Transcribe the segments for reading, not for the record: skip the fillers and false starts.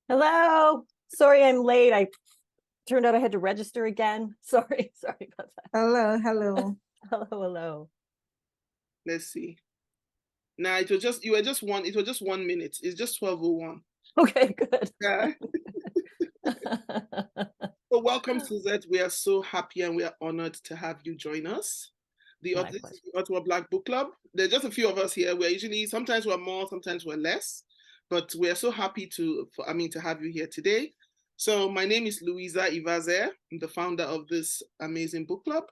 Hello. Sorry I'm late. I turned out I had to register again. Sorry about Hello, that. hello. Hello. Let's see. Now it was just you were just one. It was just 1 minute. It's just 12:01. Okay, good. Yeah. So welcome, Suzette. We are so happy and we are honored to have you join us. My This pleasure. is the Ottawa Black Book Club. There's just a few of us here. We're usually sometimes we're more, sometimes we're less, but we are so happy to have you here today. So my name is Louisa Ivaze. I'm the founder of this amazing book club.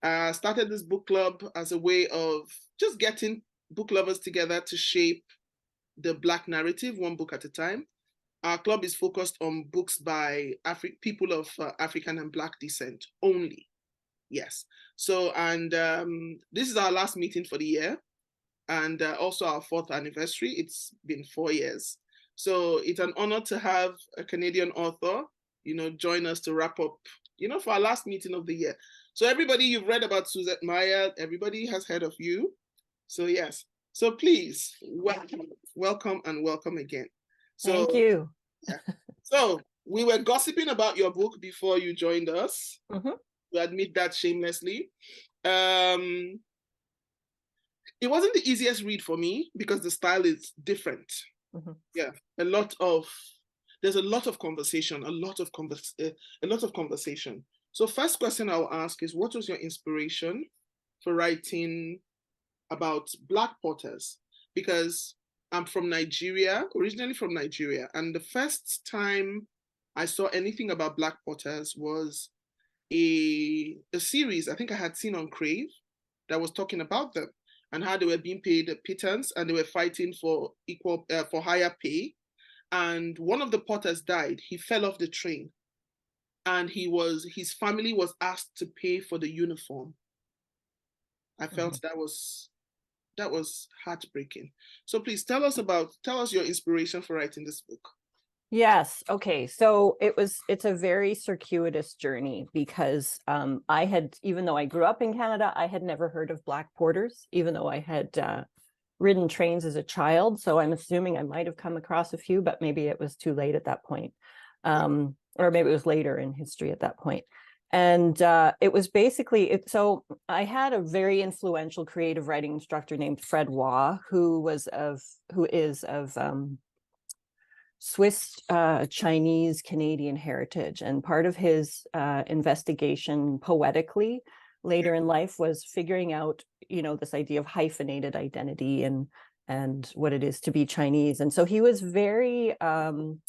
I started this book club as a way of just getting book lovers together to shape the Black narrative, one book at a time. Our club is focused on books by people of African and Black descent only. Yes. So, and this is our last meeting for the year and also our fourth anniversary. It's been 4 years. So it's an honor to have a Canadian author, join us to wrap up, for our last meeting of the year. So everybody, you've read about Suzette Mayr. Everybody has heard of you. So yes. So please, welcome and welcome again. Thank So, you. yeah. So we were gossiping about your book before you joined us. Mm-hmm. To admit that shamelessly. It wasn't the easiest read for me because the style is different. Mm-hmm. Yeah, there's a lot of conversation, a lot of conversation. So first question I'll ask is, what was your inspiration for writing about Black potters? Because I'm from Nigeria, originally from Nigeria, and the first time I saw anything about Black potters was a series I think I had seen on Crave that was talking about them and how they were being paid a pittance and they were fighting for for higher pay. And one of the potters died. He fell off the train, and his family was asked to pay for the uniform. I Mm-hmm. felt that was heartbreaking. So please tell us your inspiration for writing this book. Yes. Okay. So it's a very circuitous journey because I had, even though I grew up in Canada, I had never heard of Black porters, even though I had ridden trains as a child. So I'm assuming I might have come across a few, but maybe it was too late at that point. Or maybe it was later in history at that point. And it was basically it. So I had a very influential creative writing instructor named Fred Waugh, who is of Swiss, Chinese, Canadian heritage. And part of his investigation poetically later in life was figuring out, this idea of hyphenated identity and what it is to be Chinese. And so he was very, in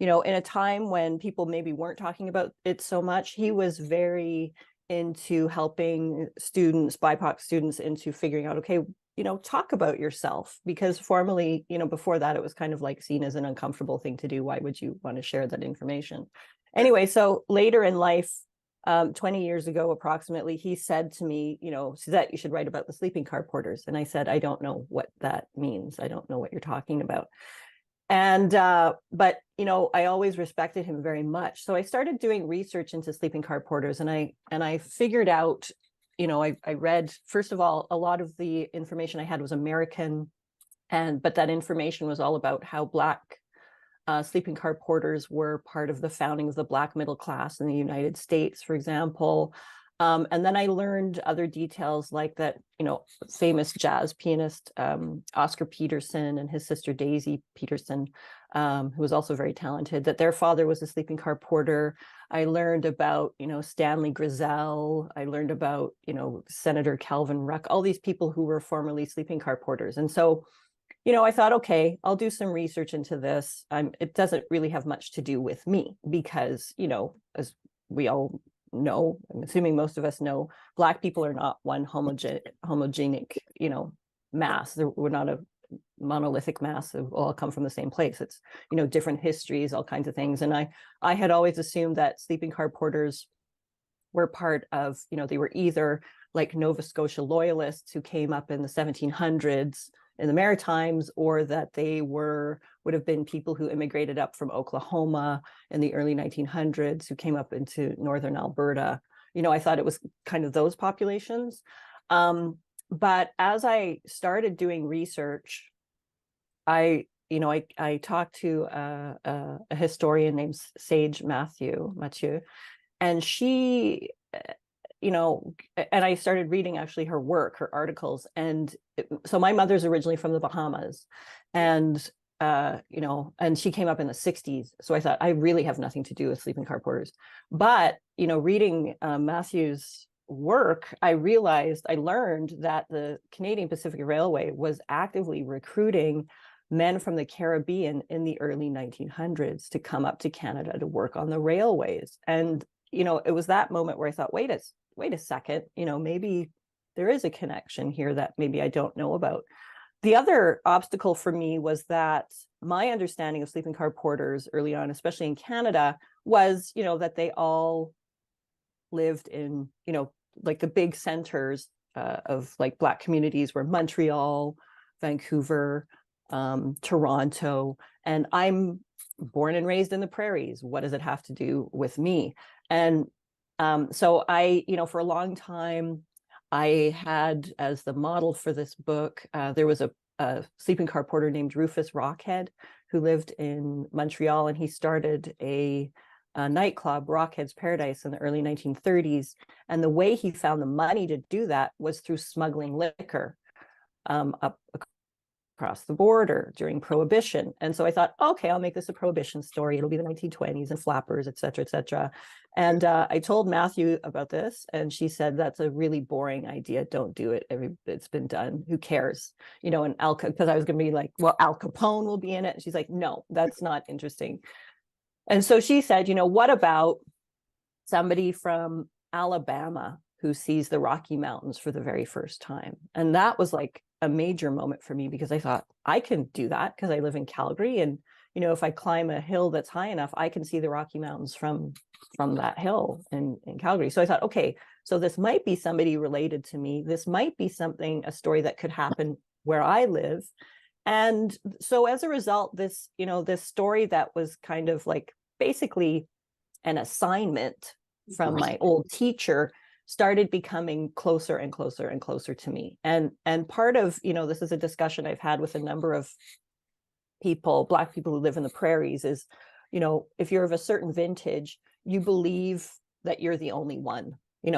a time when people maybe weren't talking about it so much, he was very into helping students, BIPOC students, into figuring out, okay, talk about yourself, because formerly, before that, it was kind of like seen as an uncomfortable thing to do. Why would you want to share that information? Anyway, so later in life, 20 years ago, approximately, he said to me, Suzette, you should write about the sleeping car porters. And I said, I don't know what that means. I don't know what you're talking about. And, but, I always respected him very much. So I started doing research into sleeping car porters, and I figured out, I read, first of all, a lot of the information I had was American, but that information was all about how Black sleeping car porters were part of the founding of the Black middle class in the United States, for example. And then I learned other details like that, famous jazz pianist Oscar Peterson and his sister Daisy Peterson, who was also very talented, that their father was a sleeping car porter. I learned about, Stanley Grizel. I learned about, Senator Calvin Ruck, all these people who were formerly sleeping car porters. And so, I thought, okay, I'll do some research into this. It doesn't really have much to do with me because, as we all know, I'm assuming most of us know, Black people are not one homogenic, mass. We're not a monolithic mass of all come from the same place. It's, different histories, all kinds of things. And I had always assumed that sleeping car porters were part of, they were either like Nova Scotia loyalists who came up in the 1700s in the Maritimes, or that they would have been people who immigrated up from Oklahoma in the early 1900s who came up into northern Alberta. I thought it was kind of those populations. But as I started doing research, I I talked to a historian named Sage Mathieu, and she, and I started reading actually her work, her articles. And so my mother's originally from the Bahamas, and and she came up in the 60s. So I thought, I really have nothing to do with sleeping car porters. But, reading Matthew's work, I learned that the Canadian Pacific Railway was actively recruiting men from the Caribbean in the early 1900s to come up to Canada to work on the railways. And, it was that moment where I thought, wait a second, maybe there is a connection here that maybe I don't know about. The other obstacle for me was that my understanding of sleeping car porters early on, especially in Canada, was, that they all lived in, like the big centers of like Black communities were Montreal, Vancouver, Toronto, and I'm born and raised in the prairies. What does it have to do with me? And so I, for a long time, I had as the model for this book, there was a sleeping car porter named Rufus Rockhead who lived in Montreal, and he started a nightclub, Rockhead's Paradise, in the early 1930s. And the way he found the money to do that was through smuggling liquor up across the border during Prohibition. And so I thought, okay, I'll make this a Prohibition story. It'll be the 1920s and flappers, et cetera, et cetera. And I told Matthew about this, and she said, that's a really boring idea. Don't do it. It's been done. Who cares? And because I was going to be like, well, Al Capone will be in it. And she's like, no, that's not interesting. And so she said, what about somebody from Alabama who sees the Rocky Mountains for the very first time? And that was like a major moment for me, because I thought, I can do that because I live in Calgary. And, if I climb a hill that's high enough, I can see the Rocky Mountains from that hill in Calgary. So I thought, okay, so this might be somebody related to me. This might be a story that could happen where I live. And so as a result, this story that was kind of like basically an assignment from my old teacher started becoming closer and closer and closer to me. And part of, this is a discussion I've had with a number of people, Black people who live in the prairies, is, if you're of a certain vintage, you believe that you're the only one.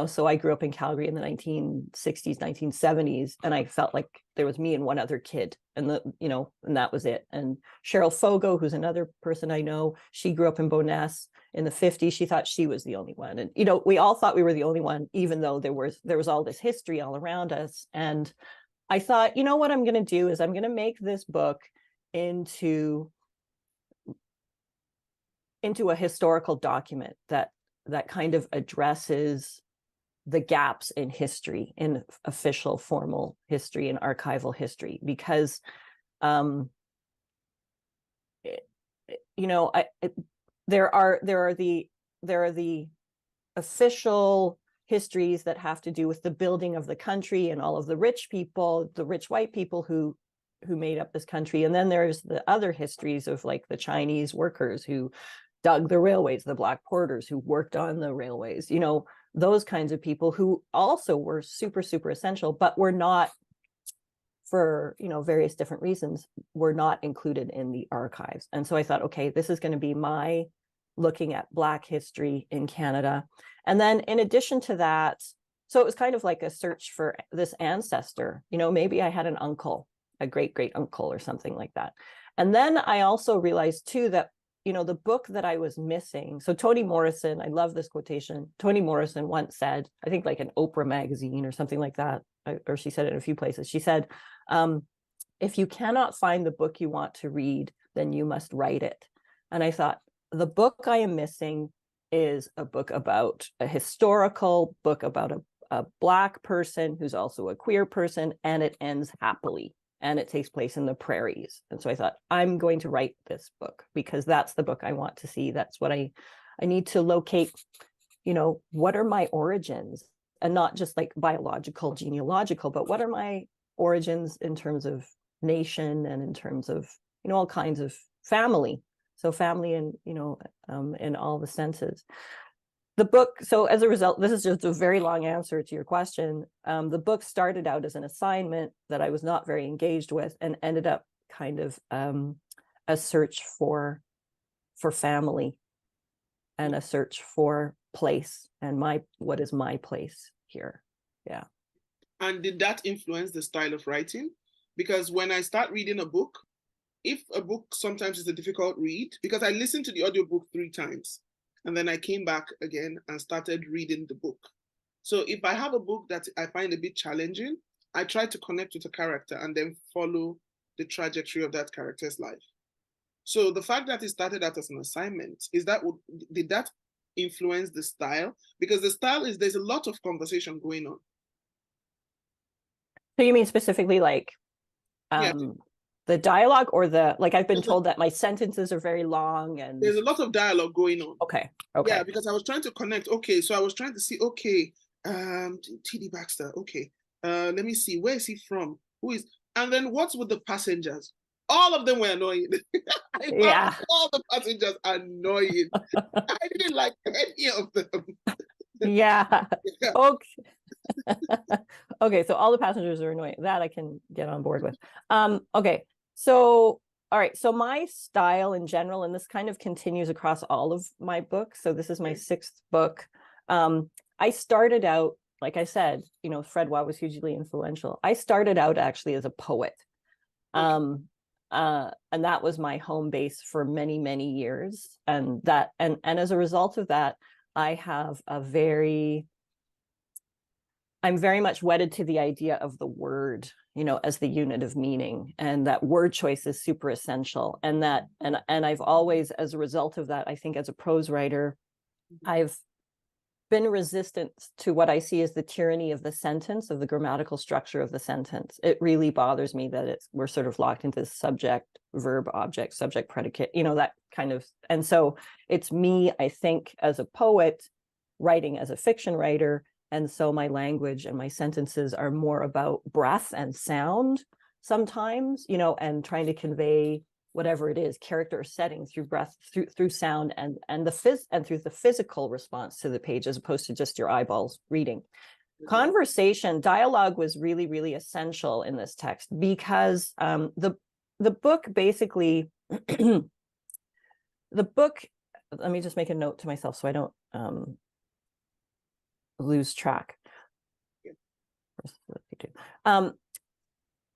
So I grew up in Calgary in the 1960s, 1970s, and I felt like there was me and one other kid, and and that was it. And Cheryl Fogo, who's another person I know, she grew up in Bowness in the 50s. She thought she was the only one. And, we all thought we were the only one, even though there was all this history all around us. And I thought, what I'm going to do is I'm going to make this book into a historical document that kind of addresses the gaps in history, in official formal history and archival history, because there are the official histories that have to do with the building of the country and all of the rich people, the rich white people who made up this country. And then there's the other histories of like the Chinese workers who dug the railways, the Black porters who worked on the railways, those kinds of people who also were super, super essential, but were not, for various different reasons, were not included in the archives. And so I thought, okay, this is going to be my looking at Black history in Canada. And then in addition to that, so it was kind of like a search for this ancestor, maybe I had an uncle, a great uncle or something like that. And then I also realized too that the book that I was missing. So Toni Morrison, I love this quotation. Toni Morrison once said, I think like an Oprah magazine or something like that, or she said it in a few places. She said, if you cannot find the book you want to read, then you must write it. And I thought, the book I am missing is a book about a historical book about a Black person who's also a queer person, and it ends happily. And it takes place in the prairies. And so I thought, I'm going to write this book because that's the book I want to see. That's what I need to locate, what are my origins, and not just like biological, genealogical, but what are my origins in terms of nation and in terms of, all kinds of family. So family and, in all the senses. The book, so as a result, this is just a very long answer to your question. The book started out as an assignment that I was not very engaged with, and ended up kind of a search for family and a search for place and what is my place here. Yeah. And did that influence the style of writing? Because when I start reading a book, if a book sometimes is a difficult read, because I listened to the audiobook 3 times, and then I came back again and started reading the book. So if I have a book that I find a bit challenging, I try to connect with a character and then follow the trajectory of that character's life. So the fact that it started out as an assignment, did that influence the style? Because the style is, there's a lot of conversation going on. So you mean specifically like Yeah. the dialogue, or like I've been told that my sentences are very long and There's a lot of dialogue going on. okay. Yeah, because I was trying to connect. Okay, so I was trying to see, okay, T.D. Baxter, okay. Let me see, where is he from? Who is, and then what's with the passengers? All of them were annoying. I found all the passengers annoying. I didn't like any of them. Yeah. Okay. Okay, so all the passengers are annoying. That I can get on board with. Okay, so all right, so my style in general, and this kind of continues across all of my books. So this is my 6th book. I started out, like I said, Fred Waugh was hugely influential. I started out actually as a poet. And that was my home base for many, many years. And as a result of that, I'm very much wedded to the idea of the word, as the unit of meaning, and that word choice is super essential. And I've always, as a result of that, I think as a prose writer, I've been resistant to what I see as the tyranny of the sentence, of the grammatical structure of the sentence. It really bothers me that we're sort of locked into subject, verb, object, subject, predicate, that kind of, and so it's me, I think, as a poet, writing as a fiction writer. And so my language and my sentences are more about breath and sound sometimes, and trying to convey whatever it is, character or setting through breath, through sound, and through the physical response to the page, as opposed to just your eyeballs reading. Conversation, dialogue was really, really essential in this text, because the book basically, the book, let me just make a note to myself so I don't lose track.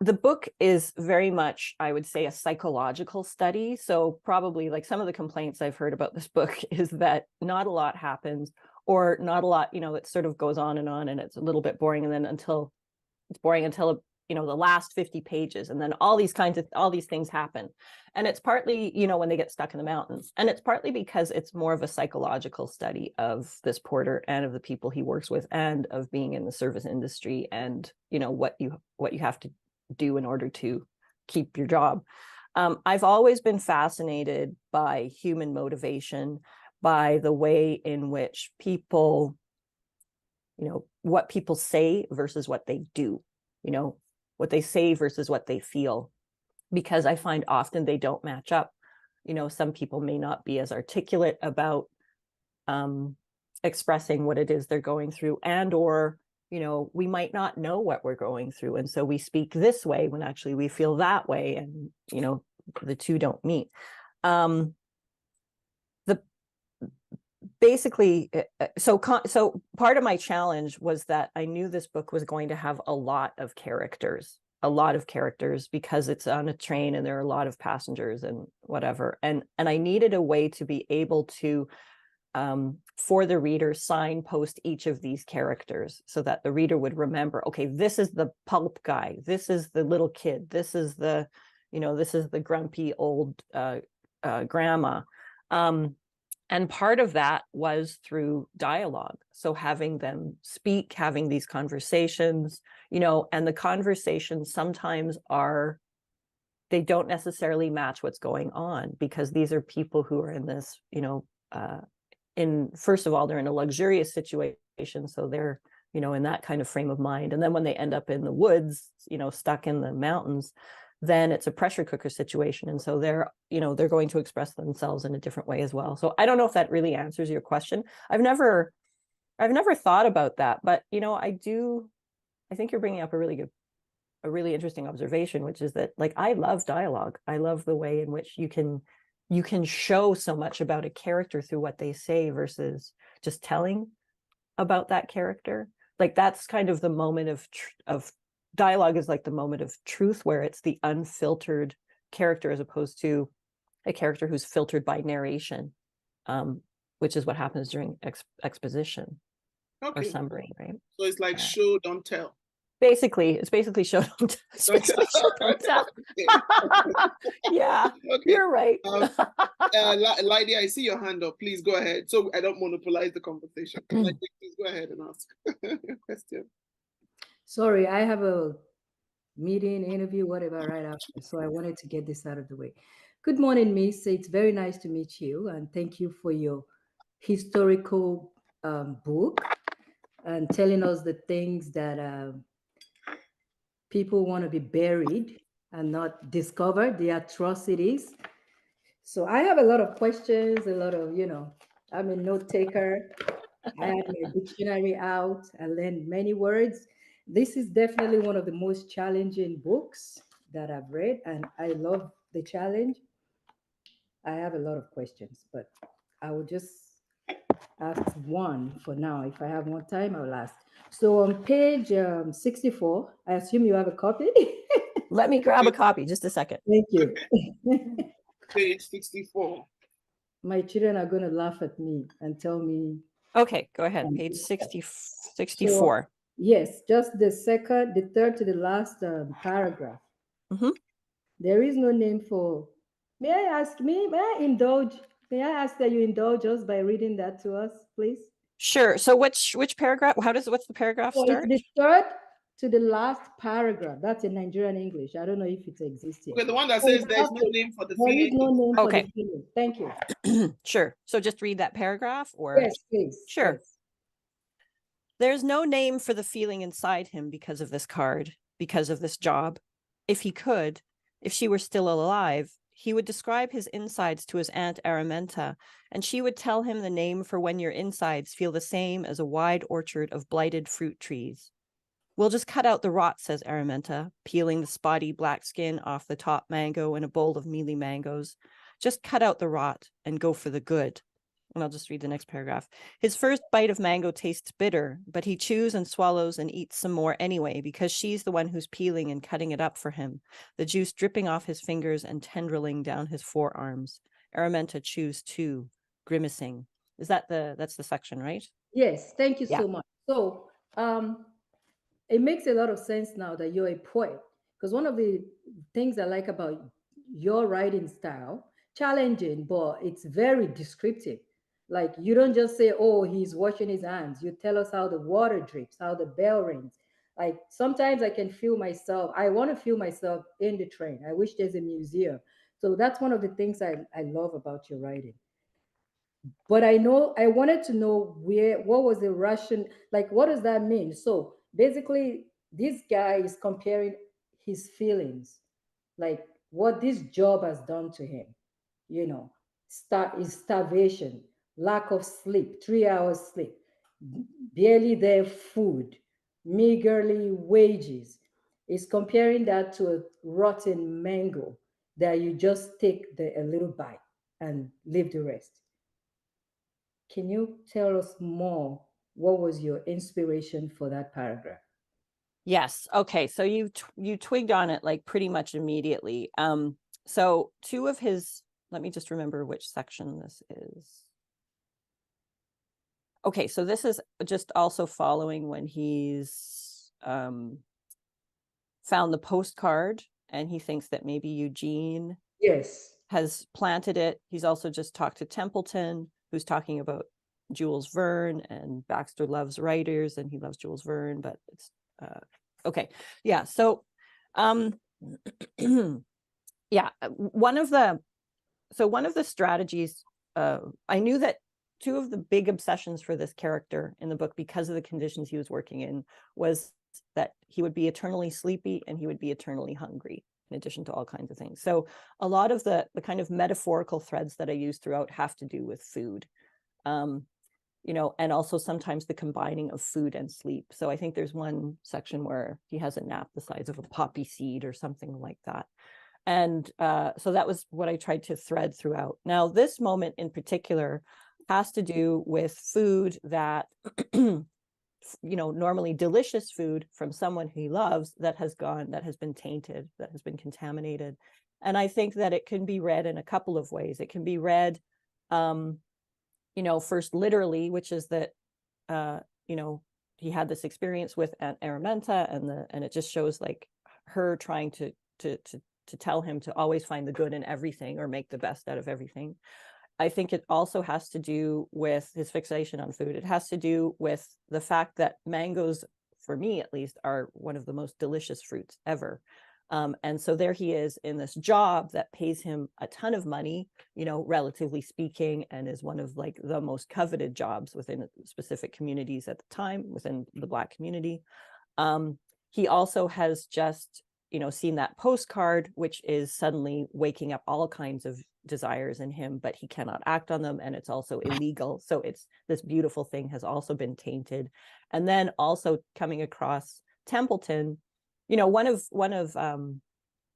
The book is very much, I would say, a psychological study. So probably, like, some of the complaints I've heard about this book is that not a lot happens, or not a lot, it sort of goes on, and it's a little bit boring, and then until the last 50 pages, and then all these things happen. And it's partly, when they get stuck in the mountains, and it's partly because it's more of a psychological study of this porter and of the people he works with, and of being in the service industry, and what you have to do in order to keep your job. I've always been fascinated by human motivation, by the way in which people, what people say versus what they do, what they say versus what they feel, because I find often they don't match up. Some people may not be as articulate about expressing what it is they're going through, and or we might not know what we're going through, and so we speak this way when actually we feel that way, and the two don't meet. So part of my challenge was that I knew this book was going to have a lot of characters, because it's on a train and there are a lot of passengers and whatever, and I needed a way to be able to, for the reader, signpost each of these characters, so that the reader would remember, okay, this is the pulp guy, this is the little kid, this is the grumpy old grandma. And part of that was through dialogue. So having them speak, having these conversations, and the conversations sometimes they don't necessarily match what's going on, because these are people who are in this, first of all, they're in a luxurious situation. So they're, in that kind of frame of mind. And then when they end up in the woods, stuck in the mountains, then it's a pressure cooker situation. And so they're going to express themselves in a different way as well. So I don't know if that really answers your question. I've never thought about that, but I think you're bringing up a really good a really interesting observation, which is that like I love dialogue. I love the way in which you can show so much about a character through what they say versus just telling about that character. Like that's kind of the moment of dialogue is like the moment of truth where it's the unfiltered character as opposed to a character who's filtered by narration, which is what happens during exposition or summary, right? So it's like show, don't tell. Basically, it's basically show, don't tell. Don't tell. Show, don't tell. Yeah, Okay. you're right. Lydie, I see your hand up. Please go ahead. So I don't monopolize the conversation. Lydie, please go ahead and ask your question. Sorry, I have a meeting, interview, whatever, right after. So I wanted to get this out of the way. Good morning, Miss. It's very nice to meet you. And thank you for your historical book and telling us the things that people want to be buried and not discovered, the atrocities. So I have a lot of questions, a lot of, I'm a note taker. I had my dictionary out. I learned many words. This is definitely one of the most challenging books that I've read, and I love the challenge. I have a lot of questions, but I will just ask one for now. If I have more time, I'll ask. So on page 64, I assume you have a copy. Let me grab a copy, just a second. Thank you. Page 64. My children are going to laugh at me and tell me. Okay, go ahead. Page 64. So, yes, just the third to the last paragraph. Mm-hmm. There is no name for. May I indulge? May I ask that you indulge us by reading that to us, please? Sure. So which paragraph? What's the paragraph start? It's the third to the last paragraph. That's in Nigerian English. I don't know if it exists here. Okay, the one that says there is no name for the feeling. There is no name for the feeling. Thank you. Sure. So just read that paragraph, or yes, please. Sure. Yes. There's no name for the feeling inside him because of this card, because of this job. If he could, if she were still alive, he would describe his insides to his Aunt Araminta, and she would tell him the name for when your insides feel the same as a wide orchard of blighted fruit trees. We'll just cut out the rot, says Araminta, peeling the spotty black skin off the top mango in a bowl of mealy mangoes. Just cut out the rot and go for the good. And I'll just read the next paragraph. His first bite of mango tastes bitter, but he chews and swallows and eats some more anyway, because she's the one who's peeling and cutting it up for him, the juice dripping off his fingers and tendriling down his forearms. Araminta chews too, grimacing. That's the section, right? Yes, thank you so much. So it makes a lot of sense now that you're a poet, because one of the things I like about your writing style, challenging, but it's very descriptive. Like you don't just say, oh, he's washing his hands. You tell us how the water drips, how the bell rings. Like sometimes I can feel myself. I want to feel myself in the train. I wish there's a museum. So that's one of the things I love about your writing. But I wanted to know what was the Russian, like, what does that mean? So basically, this guy is comparing his feelings, like what this job has done to him, starvation, lack of sleep, 3 hours sleep, barely their food, meagerly wages. Is comparing that to a rotten mango that you just take a little bite and leave the rest. Can you tell us more? What was your inspiration for that paragraph? Yes. Okay. So you twigged on it like pretty much immediately. So two of his, let me just remember which section this is. Okay. So this is just also following when he's found the postcard and he thinks that maybe Eugene has planted it. He's also just talked to Templeton, who's talking about Jules Verne, and Baxter loves writers and he loves Jules Verne, but it's okay. Yeah. So yeah, one of the strategies, I knew that two of the big obsessions for this character in the book, because of the conditions he was working in, was that he would be eternally sleepy and he would be eternally hungry, in addition to all kinds of things. So a lot of the kind of metaphorical threads that I use throughout have to do with food. and also sometimes the combining of food and sleep. So I think there's one section where he has a nap the size of a poppy seed or something like that. And so that was what I tried to thread throughout. Now, this moment in particular has to do with food that, normally delicious food from someone he loves that has been tainted, that has been contaminated. And I think that it can be read in a couple of ways. It can be read, first literally, which is that, he had this experience with Aunt Araminta, and it just shows like her trying to tell him to always find the good in everything or make the best out of everything. I think it also has to do with his fixation on food. It has to do with the fact that mangoes, for me at least, are one of the most delicious fruits ever. And so there he is in this job that pays him a ton of money, relatively speaking, and is one of like the most coveted jobs within specific communities at the time, within the Black community. He also has just, seen that postcard, which is suddenly waking up all kinds of desires in him, but he cannot act on them, and it's also illegal. So it's this beautiful thing has also been tainted. And then also coming across Templeton, one of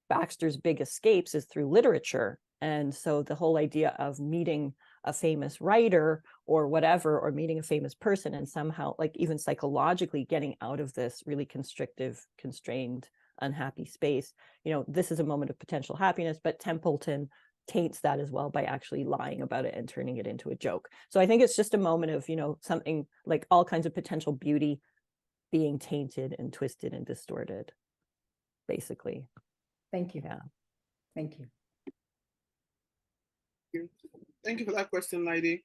Baxter's big escapes is through literature. And so the whole idea of meeting a famous writer or whatever, or meeting a famous person, and somehow, like, even psychologically getting out of this really constrictive, constrained, unhappy space, this is a moment of potential happiness, but Templeton taints that as well by actually lying about it and turning it into a joke. So I think it's just a moment of, something like all kinds of potential beauty being tainted and twisted and distorted, basically. Thank you. Yeah. Thank you. Thank you for that question, Lydie.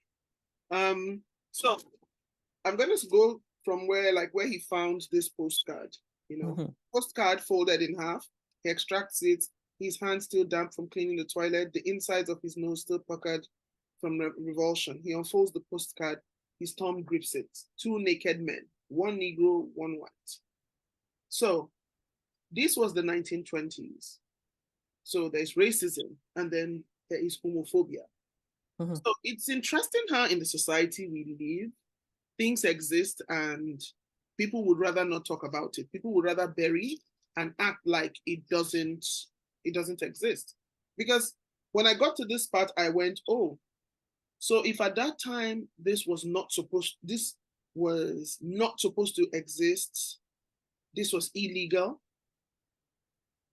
So I'm going to go from where he found this postcard. Postcard folded in half. He extracts it. His hands still damp from cleaning the toilet. The insides of his nose still puckered from revulsion. He unfolds the postcard. His thumb grips it. 2 naked men, 1 Negro, 1 white. So this was the 1920s. So there's racism, and then there is homophobia. So it's interesting how in the society we live, things exist and people would rather not talk about it. People would rather bury and act like it doesn't exist. Because when I got to this part, I went, oh, so if at that time this was not supposed to exist, this was illegal,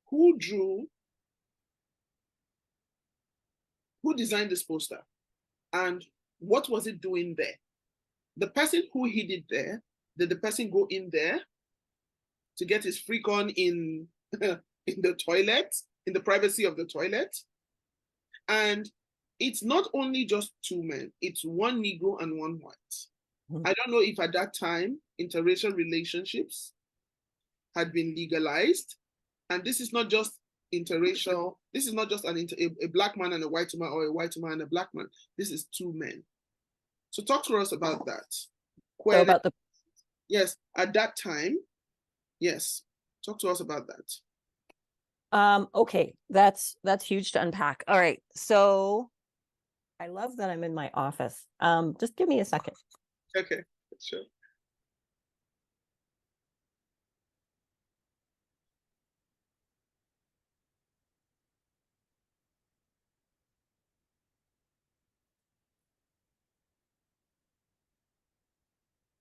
who designed this poster? And what was it doing there? The person who hid it there, did the person go in there to get his freak on in the toilet, in the privacy of the toilet? And it's not only just 2 men, it's 1 Negro and 1 white. I don't know if at that time interracial relationships had been legalized. And this is not just interracial, this is not just a Black man and a white woman, or a white woman and a Black man. This is 2 men. So talk to us about that. So about yes, at that time, yes. Talk to us about that. Okay, that's huge to unpack. All right, so I love that I'm in my office. Just give me a second. Okay, sure.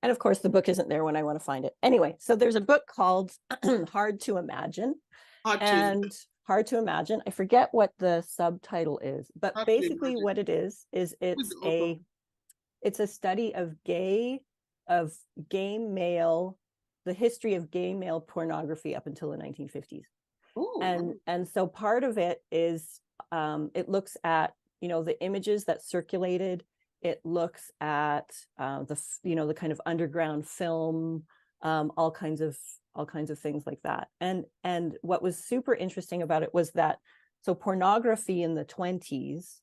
And of course, the book isn't there when I want to find it. Anyway, so there's a book called Hard to Imagine. Hard to Imagine. I forget what the subtitle is, but basically what it is it's a study of gay male, the history of gay male pornography up until the 1950s. Ooh. And so part of it is it looks at, the images that circulated. It looks at the kind of underground film, all kinds of things like that. And what was super interesting about it was that, so pornography in the 20s,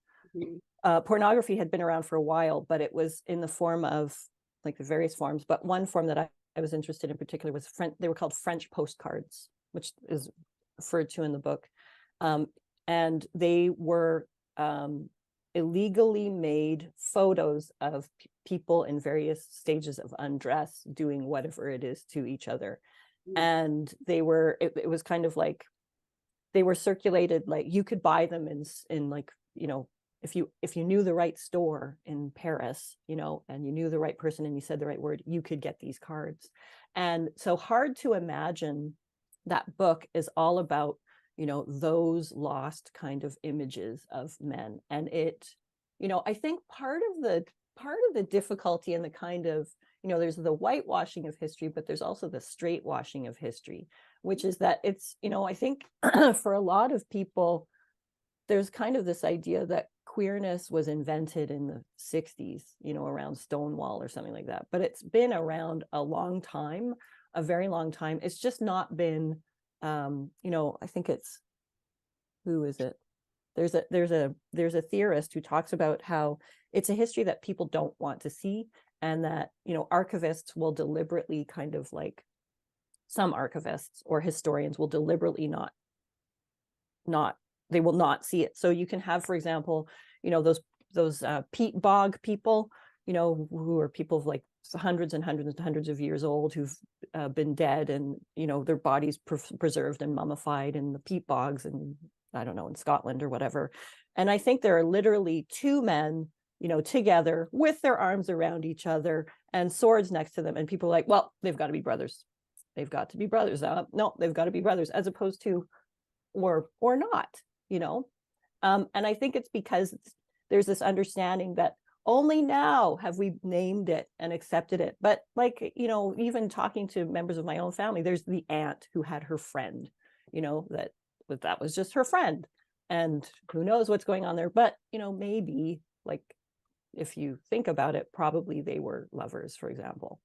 pornography had been around for a while, but it was in the form of like the various forms. But one form that I was interested in particular was they were called French postcards, which is referred to in the book. And they were illegally made photos of people in various stages of undress doing whatever it is to each other. And they were, it was kind of like, they were circulated, like you could buy them in like, you know, if you knew the right store in Paris, you know, and you knew the right person and you said the right word, you could get these cards. And so Hard to Imagine, that book is all about, you know, those lost kind of images of men. And it, you know, I think part of the difficulty and the kind of, you know, there's the whitewashing of history, but there's also the straightwashing of history, which is that it's, you know, I think for a lot of people, there's kind of this idea that queerness was invented in the 60s, you know, around Stonewall or something like that. But it's been around a long time, a very long time. It's just not been, you know, I think it's, who is it? There's a theorist who talks about how it's a history that people don't want to see, and that, you know, archivists will deliberately kind of like, some archivists or historians will deliberately not they will not see it. So you can have, for example, you know, those peat bog people, you know, who are people of like hundreds and hundreds and hundreds of years old who've been dead, and, you know, their bodies preserved and mummified in the peat bogs, and I don't know, in Scotland or whatever. And I think there are literally two men, you know, together with their arms around each other and swords next to them. And people are like, well, they've got to be brothers. They've got to be brothers. No, they've got to be brothers, as opposed to, or not, you know. And I think it's because there's this understanding that only now have we named it and accepted it. But like, you know, even talking to members of my own family, there's the aunt who had her friend, you know, that was just her friend, and who knows what's going on there. But, you know, maybe, like, if you think about it, probably they were lovers, for example.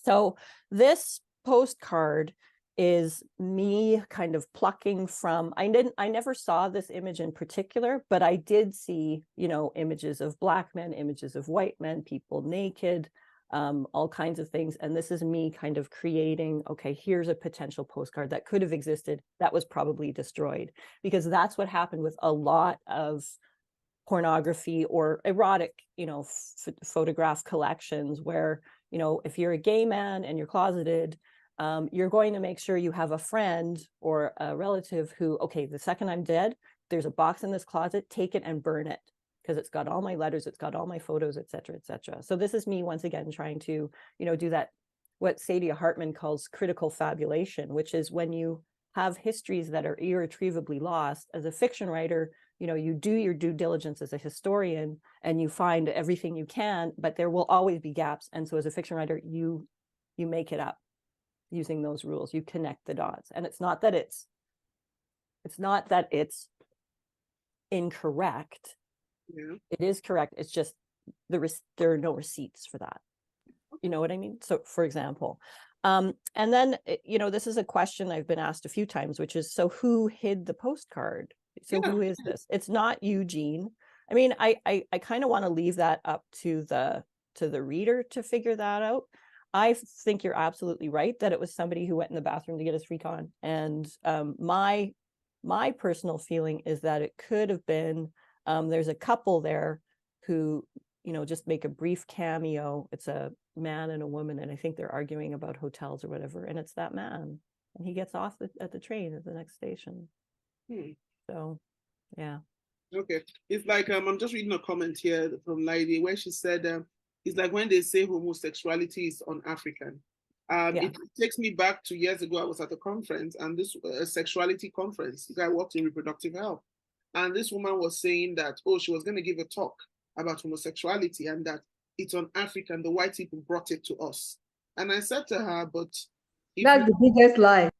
So this postcard is me kind of plucking from, I never saw this image in particular, but I did see, you know, images of Black men, images of white men, people naked, all kinds of things. And this is me kind of creating, okay, here's a potential postcard that could have existed, that was probably destroyed, because that's what happened with a lot of pornography or erotic, you know, photograph collections, where, you know, if you're a gay man and you're closeted, you're going to make sure you have a friend or a relative who, okay, the second I'm dead, there's a box in this closet, take it and burn it, because it's got all my letters, it's got all my photos, et cetera, et cetera. So this is me once again trying to, you know, do that, what Saidiya Hartman calls critical fabulation, which is when you have histories that are irretrievably lost. As a fiction writer, you know, you do your due diligence as a historian and you find everything you can, but there will always be gaps. And so as a fiction writer, you make it up using those rules. You connect the dots. And it's not that it's incorrect. Yeah. It is correct. It's just there are no receipts for that. You know what I mean? So for example, and then, you know, this is a question I've been asked a few times, which is, so who hid the postcard? So who is this? It's not Eugene. I mean, I kind of want to leave that up to the reader to figure that out. I think you're absolutely right that it was somebody who went in the bathroom to get his freak on. And my personal feeling is that it could have been, there's a couple there who, you know, just make a brief cameo. It's a man and a woman, and I think they're arguing about hotels or whatever, and it's that man, and he gets off at the train at the next station. So yeah. Okay, it's like I'm just reading a comment here from Lady where she said it's like when they say homosexuality is un-African. It takes me back to years ago. I was at a conference, and this a sexuality conference. The guy worked in reproductive health, and this woman was saying that, oh, she was going to give a talk about homosexuality and that it's un-African. The white people brought it to us. And I said to her, but that's the biggest lie.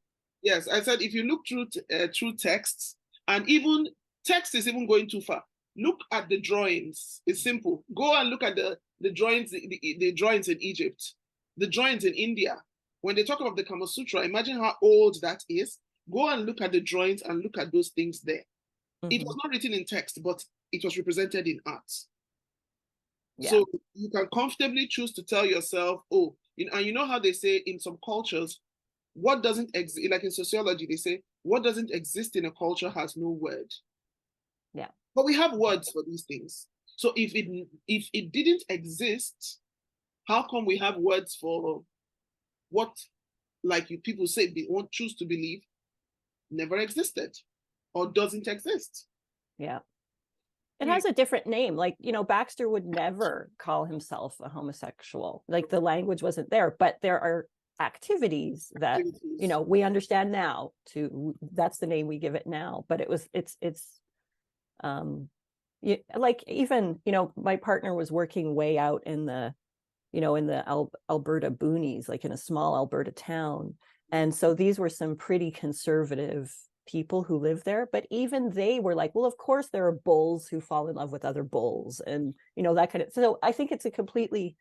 Yes, I said, if you look through texts, and even text is even going too far. Look at the drawings. It's simple. Go and look at the drawings, the drawings in Egypt, the drawings in India. When they talk about the Kama Sutra, imagine how old that is. Go and look at the drawings and look at those things there. It was not written in text, but it was represented in art. Yeah. So you can comfortably choose to tell yourself, oh, and you know how they say in some cultures, what doesn't exist, like in sociology, they say, what doesn't exist in a culture has no word. Yeah. But we have words for these things. So if it didn't exist, how come we have words for what, like you people say, they won't choose to believe, never existed or doesn't exist? Yeah. It has a different name. Like, you know, Baxter would never call himself a homosexual. Like the language wasn't there, but there are activities that, you know, we understand now that's the name we give it now. But like even, you know, my partner was working way out in the, you know, in the Alberta boonies, like in a small Alberta town. And so these were some pretty conservative people who live there, but even they were like, well, of course there are bulls who fall in love with other bulls, and you know, that kind of. So I think it's a completely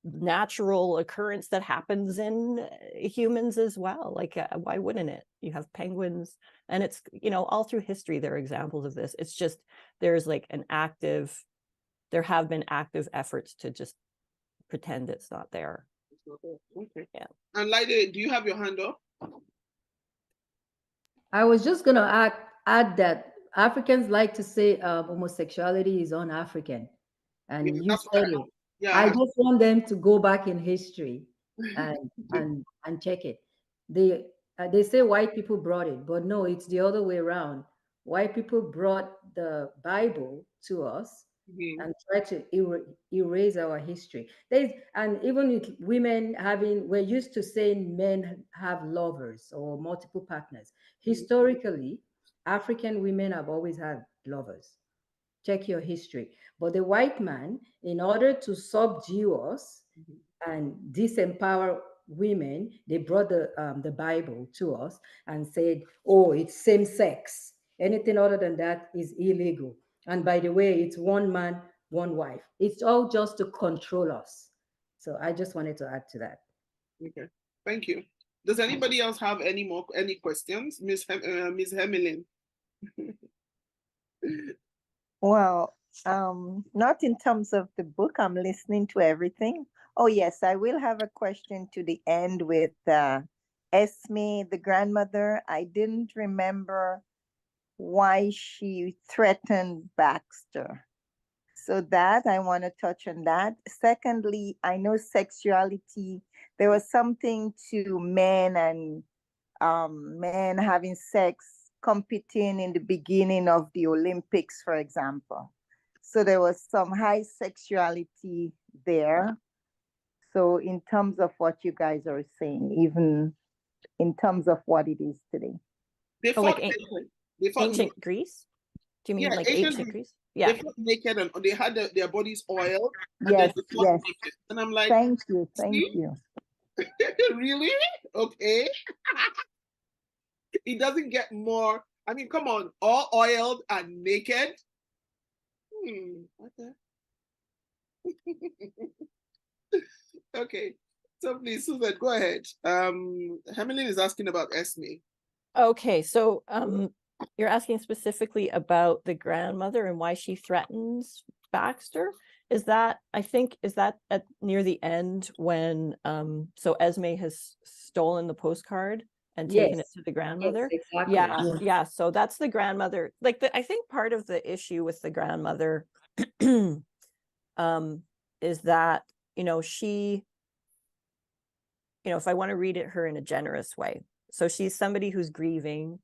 natural occurrence that happens in humans as well. Like why wouldn't it? You have penguins, and it's, you know, all through history there are examples of this. It's just there's like there have been active efforts to just pretend it's not there. It's not there. Okay. Yeah. And Laide, do you have your hand up? I was just going to add that Africans like to say homosexuality is un-African. And Yeah, you said it. Yeah. I just want them to go back in history and check it. They say white people brought it, but no, it's the other way around. White people brought the Bible to us and try to erase our history. And even with women we're used to saying men have lovers or multiple partners. Historically, African women have always had lovers. Check your history. But the white man, in order to subdue us and disempower women, they brought the Bible to us and said, oh, it's same sex. Anything other than that is illegal. And by the way, it's one man, one wife. It's all just to control us. So I just wanted to add to that. Okay, thank you. Does anybody else have any questions? Miss Hemelin. Well, not in terms of the book. I'm listening to everything. Oh yes, I will have a question to the end with Esme, the grandmother. I didn't remember why she threatened Baxter. So that I want to touch on that. Secondly, I know sexuality, there was something to men and men having sex, competing in the beginning of the Olympics, for example. So there was some high sexuality there. So in terms of what you guys are saying, even in terms of what it is today. They fought ancient Greece? Do you mean like ancient Greece? Yeah. They fought naked and they had their bodies oiled. Yes, yes. Naked. And I'm like, thank you. Really? Okay. It doesn't get more. I mean, come on, all oiled and naked. Okay. Okay. So please, Suzette, go ahead. Hemelin is asking about Esme. Okay, so you're asking specifically about the grandmother and why she threatens Baxter. Is that at near the end when so Esme has stolen the postcard and taken it to the grandmother? Yes, exactly. Yeah. So that's the grandmother. Like I think part of the issue with the grandmother is that, you know, she, you know, if I want to read her in a generous way. So she's somebody who's grieving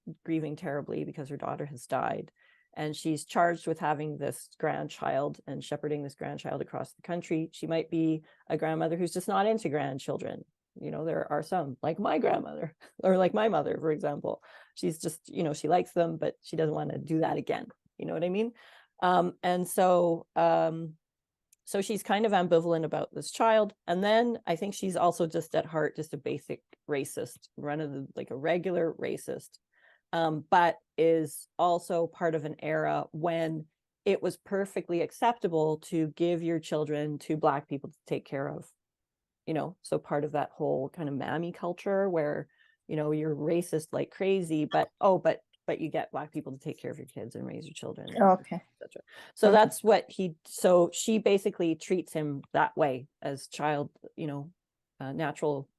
terribly because her daughter has died. And she's charged with having this grandchild and shepherding this grandchild across the country. She might be a grandmother who's just not into grandchildren. You know, there are some, like my grandmother or like my mother, for example. She's just, you know, she likes them, but she doesn't want to do that again. You know what I mean? And so she's kind of ambivalent about this child. And then I think she's also just at heart, just a basic racist, like a regular racist, but is also part of an era when it was perfectly acceptable to give your children to Black people to take care of, you know, so part of that whole kind of mammy culture where, you know, you're racist like crazy, but you get Black people to take care of your kids and raise your children. Okay. Etc. So that's what so she basically treats him that way as child, you know, natural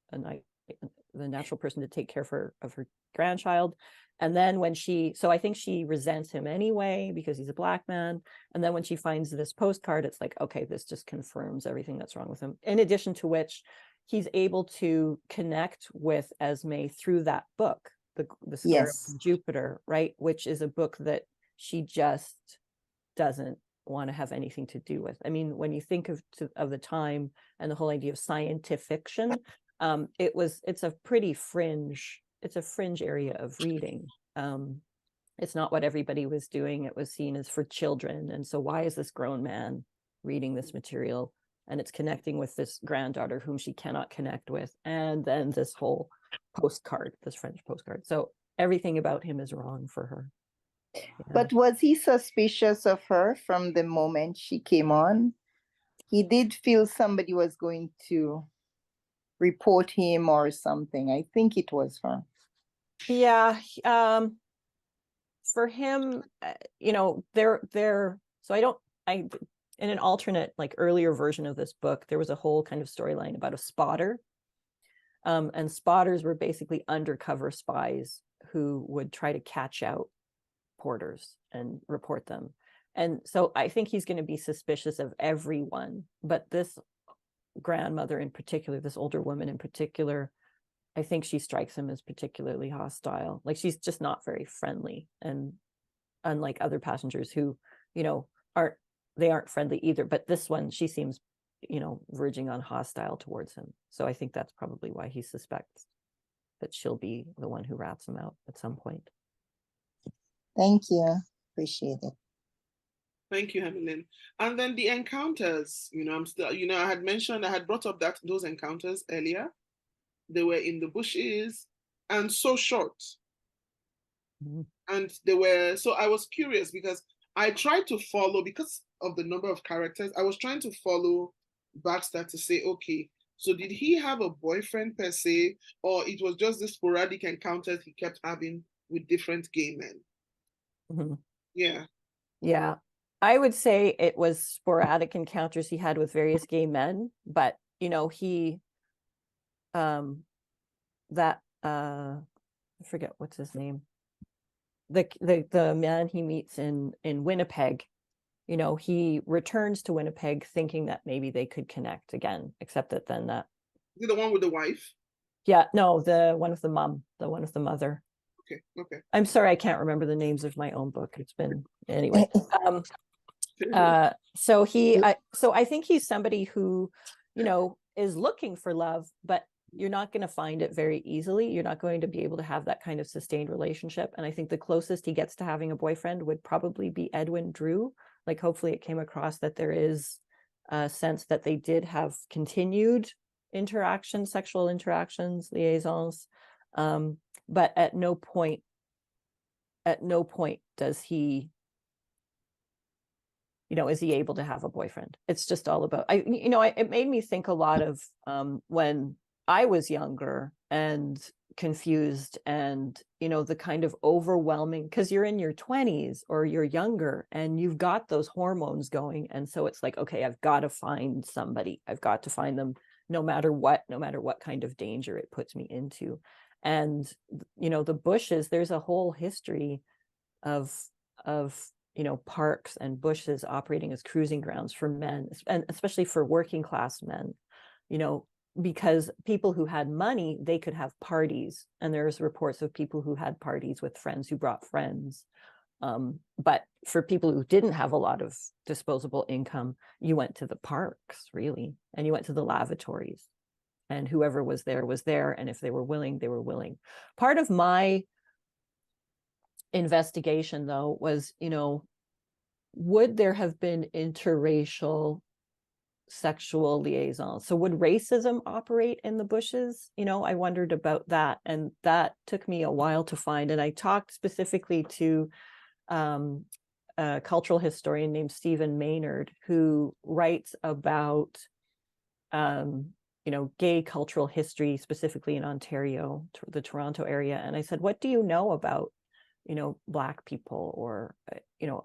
the natural person to take care of her grandchild. And then when so I think she resents him anyway because he's a Black man. And then when she finds this postcard, it's like, okay, this just confirms everything that's wrong with him. In addition to which, he's able to connect with Esme through that book, the Story of Jupiter, right? Which is a book that she just doesn't want to have anything to do with. I mean, when you think of the time and the whole idea of scientific fiction, it's a pretty fringe area of reading. It's not what everybody was doing. It was seen as for children. And so why is this grown man reading this material? And it's connecting with this granddaughter whom she cannot connect with. And then this whole postcard, this French postcard. So everything about him is wrong for her. Yeah. But was he suspicious of her from the moment she came on? He did feel somebody was going to report him or something. I think it was her. Yeah. For him, in an alternate, like earlier version of this book, there was a whole kind of storyline about a spotter. And spotters were basically undercover spies who would try to catch out porters and report them. And so I think he's going to be suspicious of everyone, but this grandmother in particular, this older woman in particular, I think she strikes him as particularly hostile. Like, she's just not very friendly. And unlike other passengers who, aren't friendly either. But this one, she seems, verging on hostile towards him. So I think that's probably why he suspects that she'll be the one who rats him out at some point. Thank you. Appreciate it. Thank you, Hemilyn. And then the encounters, I'm still, I had brought up those encounters earlier. They were in the bushes and so short. Mm-hmm. And so I was curious because I tried to follow, because of the number of characters, I was trying to follow Baxter to say, okay, so did he have a boyfriend per se, or it was just the sporadic encounters he kept having with different gay men? Mm-hmm. Yeah. Yeah. I would say it was sporadic encounters he had with various gay men, but, he, I forget what's his name. The man he meets in Winnipeg, he returns to Winnipeg thinking that maybe they could connect again, except that then that. Is it the one with the wife? Yeah, no, the one with the mom, the one with the mother. Okay. I'm sorry, I can't remember the names of my own book. It's been anyway. So I think he's somebody who, is looking for love, but you're not going to find it very easily. You're not going to be able to have that kind of sustained relationship. And I think the closest he gets to having a boyfriend would probably be Edwin Drew. Like, hopefully it came across that there is a sense that they did have continued interactions, sexual interactions, liaisons. But at no point does he, is he able to have a boyfriend? It's just all about, it made me think a lot of when I was younger and confused, and, the kind of overwhelming, because you're in your 20s or you're younger and you've got those hormones going. And so it's like, okay, I've got to find somebody. I've got to find them no matter what kind of danger it puts me into. And, the bushes, there's a whole history of parks and bushes operating as cruising grounds for men, and especially for working class men, because people who had money, they could have parties. And there's reports of people who had parties with friends who brought friends. But for people who didn't have a lot of disposable income, you went to the parks, really, and you went to the lavatories, and whoever was there. And if they were willing, they were willing. Part of my investigation, though, was, would there have been interracial sexual liaisons? So would racism operate in the bushes? I wondered about that, and that took me a while to find. And I talked specifically to a cultural historian named Stephen Maynard, who writes about gay cultural history, specifically in Ontario, the Toronto area. And I said, what do you know about Black people, or do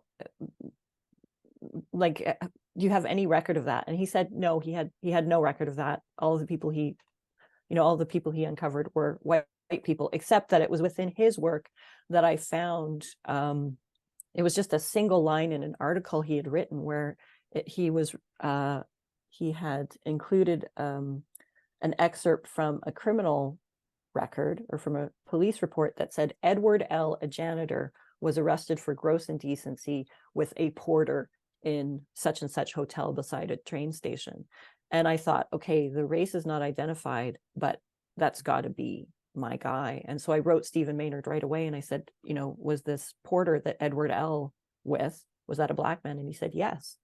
you have any record of that? And he said no, he had no record of that. All of the people he all the people he uncovered were white people, except that it was within his work that I found, it was just a single line in an article he had written where he had included an excerpt from a criminal record or from a police report that said Edward L., a janitor, was arrested for gross indecency with a porter in such and such hotel beside a train station. And I thought, okay, the race is not identified, but that's got to be my guy. And so I wrote Stephen Maynard right away, and I said, was this porter that Edward L. was that a black man? And he said, yes,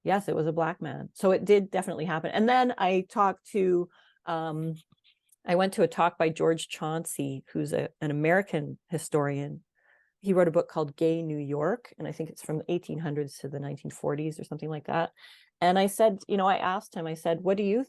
it was a black man. So it did definitely happen. And then I talked to, I went to a talk by George Chauncey, who's an American historian. He wrote a book called Gay New York, and I think it's from the 1800s to the 1940s or something like that. And I said, I asked him, I said, what do you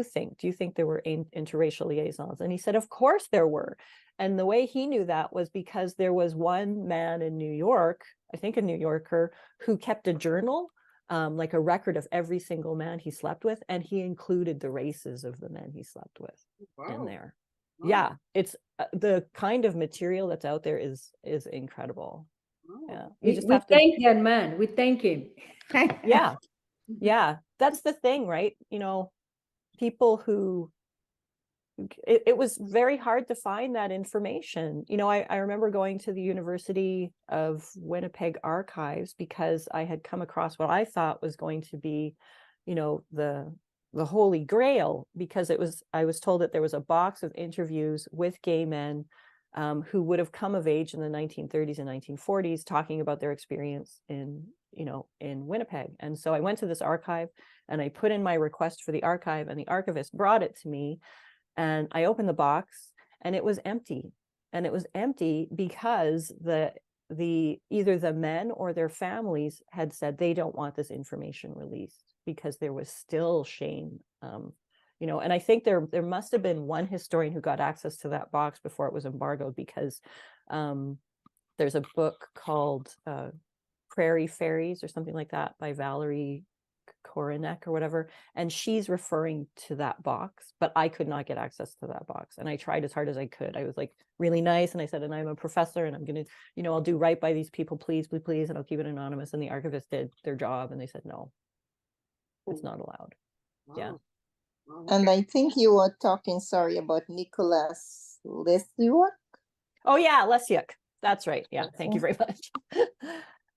think? Do you think there were interracial liaisons? And he said, of course there were. And the way he knew that was because there was one man in New York, I think a New Yorker, who kept a journal, like a record of every single man he slept with, and he included the races of the men he slept with in there. Wow. Yeah, it's the kind of material that's out there is incredible. Yeah, we thank that man. We thank him. Yeah, that's the thing, right? People who it was very hard to find that information. I remember going to the University of Winnipeg archives because I had come across what I thought was going to be, the Holy Grail, because I was told that there was a box of interviews with gay men who would have come of age in the 1930s and 1940s, talking about their experience in Winnipeg. And so I went to this archive and I put in my request for the archive, and the archivist brought it to me, and I opened the box and it was empty. And it was empty because either the men or their families had said they don't want this information released because there was still shame. And I think there must have been one historian who got access to that box before it was embargoed, because there's a book called Prairie Fairies or something like that by Valerie Koronek or whatever, and she's referring to that box, but I could not get access to that box, and I tried as hard as I could. I was like really nice, and I said, and I'm a professor, and I'm gonna, I'll do right by these people, please, and I'll keep it anonymous. And the archivist did their job, and they said no, it's not allowed. Wow. Yeah. And I think you were talking, sorry, about Nicholas Lesiuk. Oh yeah, Lesiuk. That's right. Yeah, thank you very much.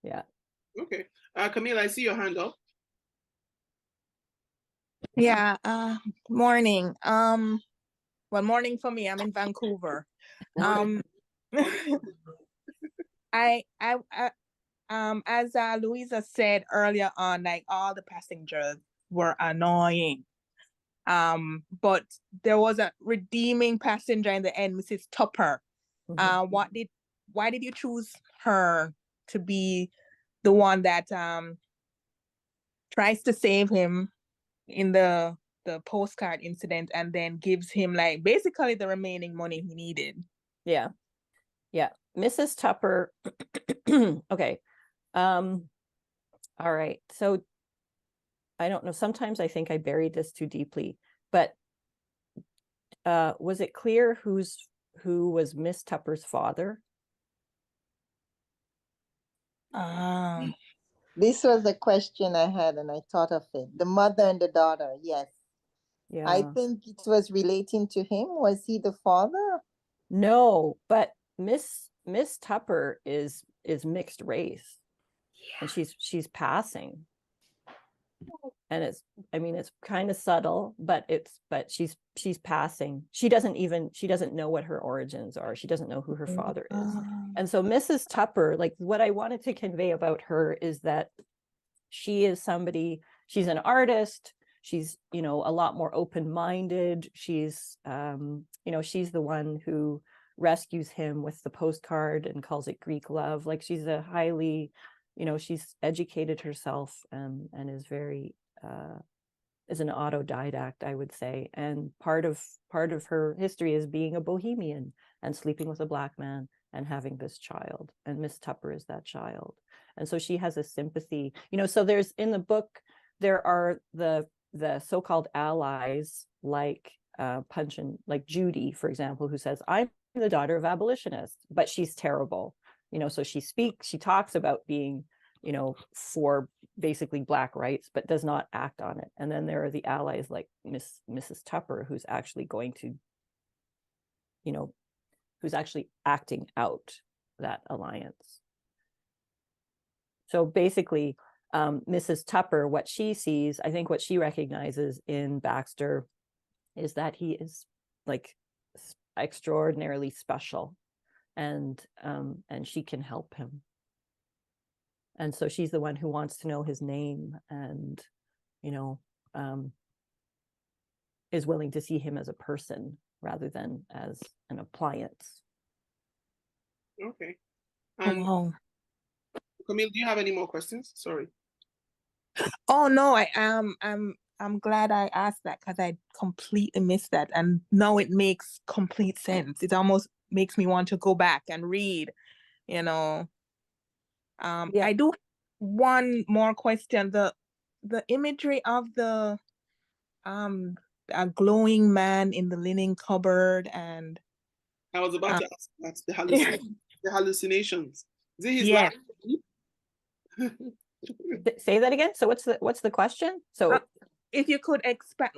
Yeah. Okay. Camille, I see your hand up. Yeah, morning. Well, morning for me. I'm in Vancouver. I as Louisa said earlier on, like all the passengers were annoying. But there was a redeeming passenger in the end, Mrs. Tupper. Mm-hmm. Why did you choose her to be the one that tries to save him in the postcard incident and then gives him like basically the remaining money he needed? Yeah. Mrs. Tupper. Okay. All right. So I don't know. Sometimes I think I buried this too deeply, but was it clear who was Miss Tupper's father? This was a question I had, and I thought of it. The mother and the daughter, yes. Yeah. I think it was relating to him. Was he the father? No, but Miss Tupper is mixed race, and she's passing, and it's kind of subtle, but she's passing. She doesn't know what her origins are. She doesn't know who her father is. And so Mrs. Tupper, like what I wanted to convey about her is that she is somebody, she's an artist. She's, a lot more open-minded. She's, she's the one who rescues him with the postcard and calls it Greek love. Like she's a highly, she's educated herself and is very, is an autodidact, I would say. And part of her history is being a bohemian and sleeping with a black man and having this child. And Miss Tupper is that child. And so she has a sympathy, so there's in the book, there are the so-called allies like punch-in, like Judy, for example, who says, I'm the daughter of abolitionists, but she's terrible. So she talks about being, for basically Black rights, but does not act on it. And then there are the allies like Mrs. Tupper, who's actually going to, who's actually acting out that alliance. So basically, Mrs. Tupper, what she sees, I think what she recognizes in Baxter is that he is like extraordinarily special, and she can help him. And so she's the one who wants to know his name, and is willing to see him as a person rather than as an appliance. Okay. And Oh, Camille, do you have any more questions? Sorry. oh no, I'm glad I asked that because I completely missed that, and now it makes complete sense. It almost makes me want to go back and read. Yeah. I do one more question. The imagery of the a glowing man in the linen cupboard, and I was about to ask that, the hallucinations. Is it his yes. last? Say that again. So what's the question? So if you could expand,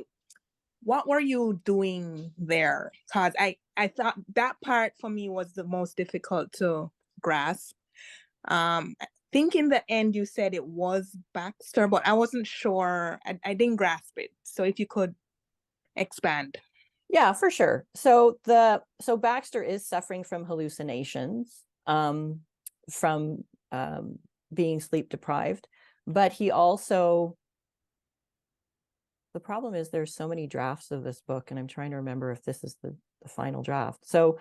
what were you doing there? Because I thought that part for me was the most difficult to grasp. I think in the end you said it was Baxter, but I wasn't sure. I didn't grasp it. So if you could expand. yeah, for sure. So Baxter is suffering from hallucinations, from being sleep deprived, but he also, the problem is there's so many drafts of this book, and I'm trying to remember if this is the final draft. So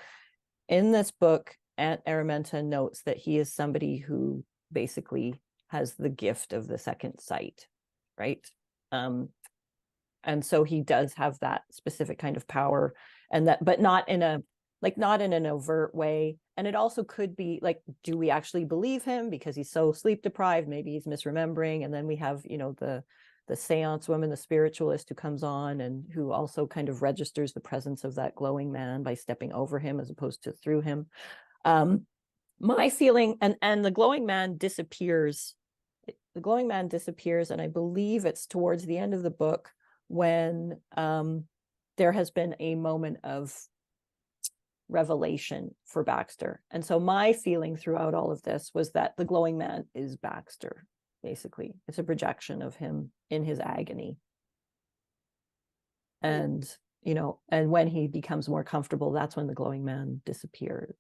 in this book, Aunt Araminta notes that he is somebody who basically has the gift of the second sight, right? And so he does have that specific kind of power, and that, but not in an overt way. And it also could be like, do we actually believe him because he's so sleep deprived? Maybe he's misremembering. And then we have, the seance woman, the spiritualist, who comes on and who also kind of registers the presence of that glowing man by stepping over him as opposed to through him. My feeling, and the glowing man disappears. The glowing man disappears, and I believe it's towards the end of the book when there has been a moment of revelation for Baxter. And so my feeling throughout all of this was that the glowing man is Baxter, basically. It's a projection of him in his agony. And, and when he becomes more comfortable, that's when the glowing man disappears.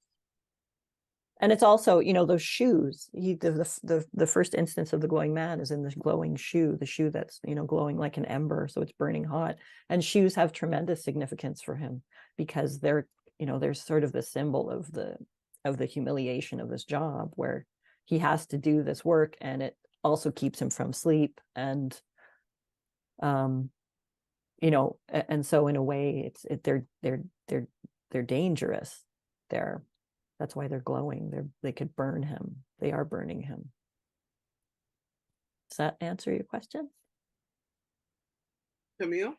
And it's also, those shoes. The first instance of the glowing man is in this glowing shoe, the shoe that's, glowing like an ember, so it's burning hot. And shoes have tremendous significance for him because they're, there's sort of the symbol of the humiliation of this job, where he has to do this work, and it also keeps him from sleep. And, and so in a way, they're dangerous. That's why they're glowing. They could burn him. They are burning him. Does that answer your question? Camille?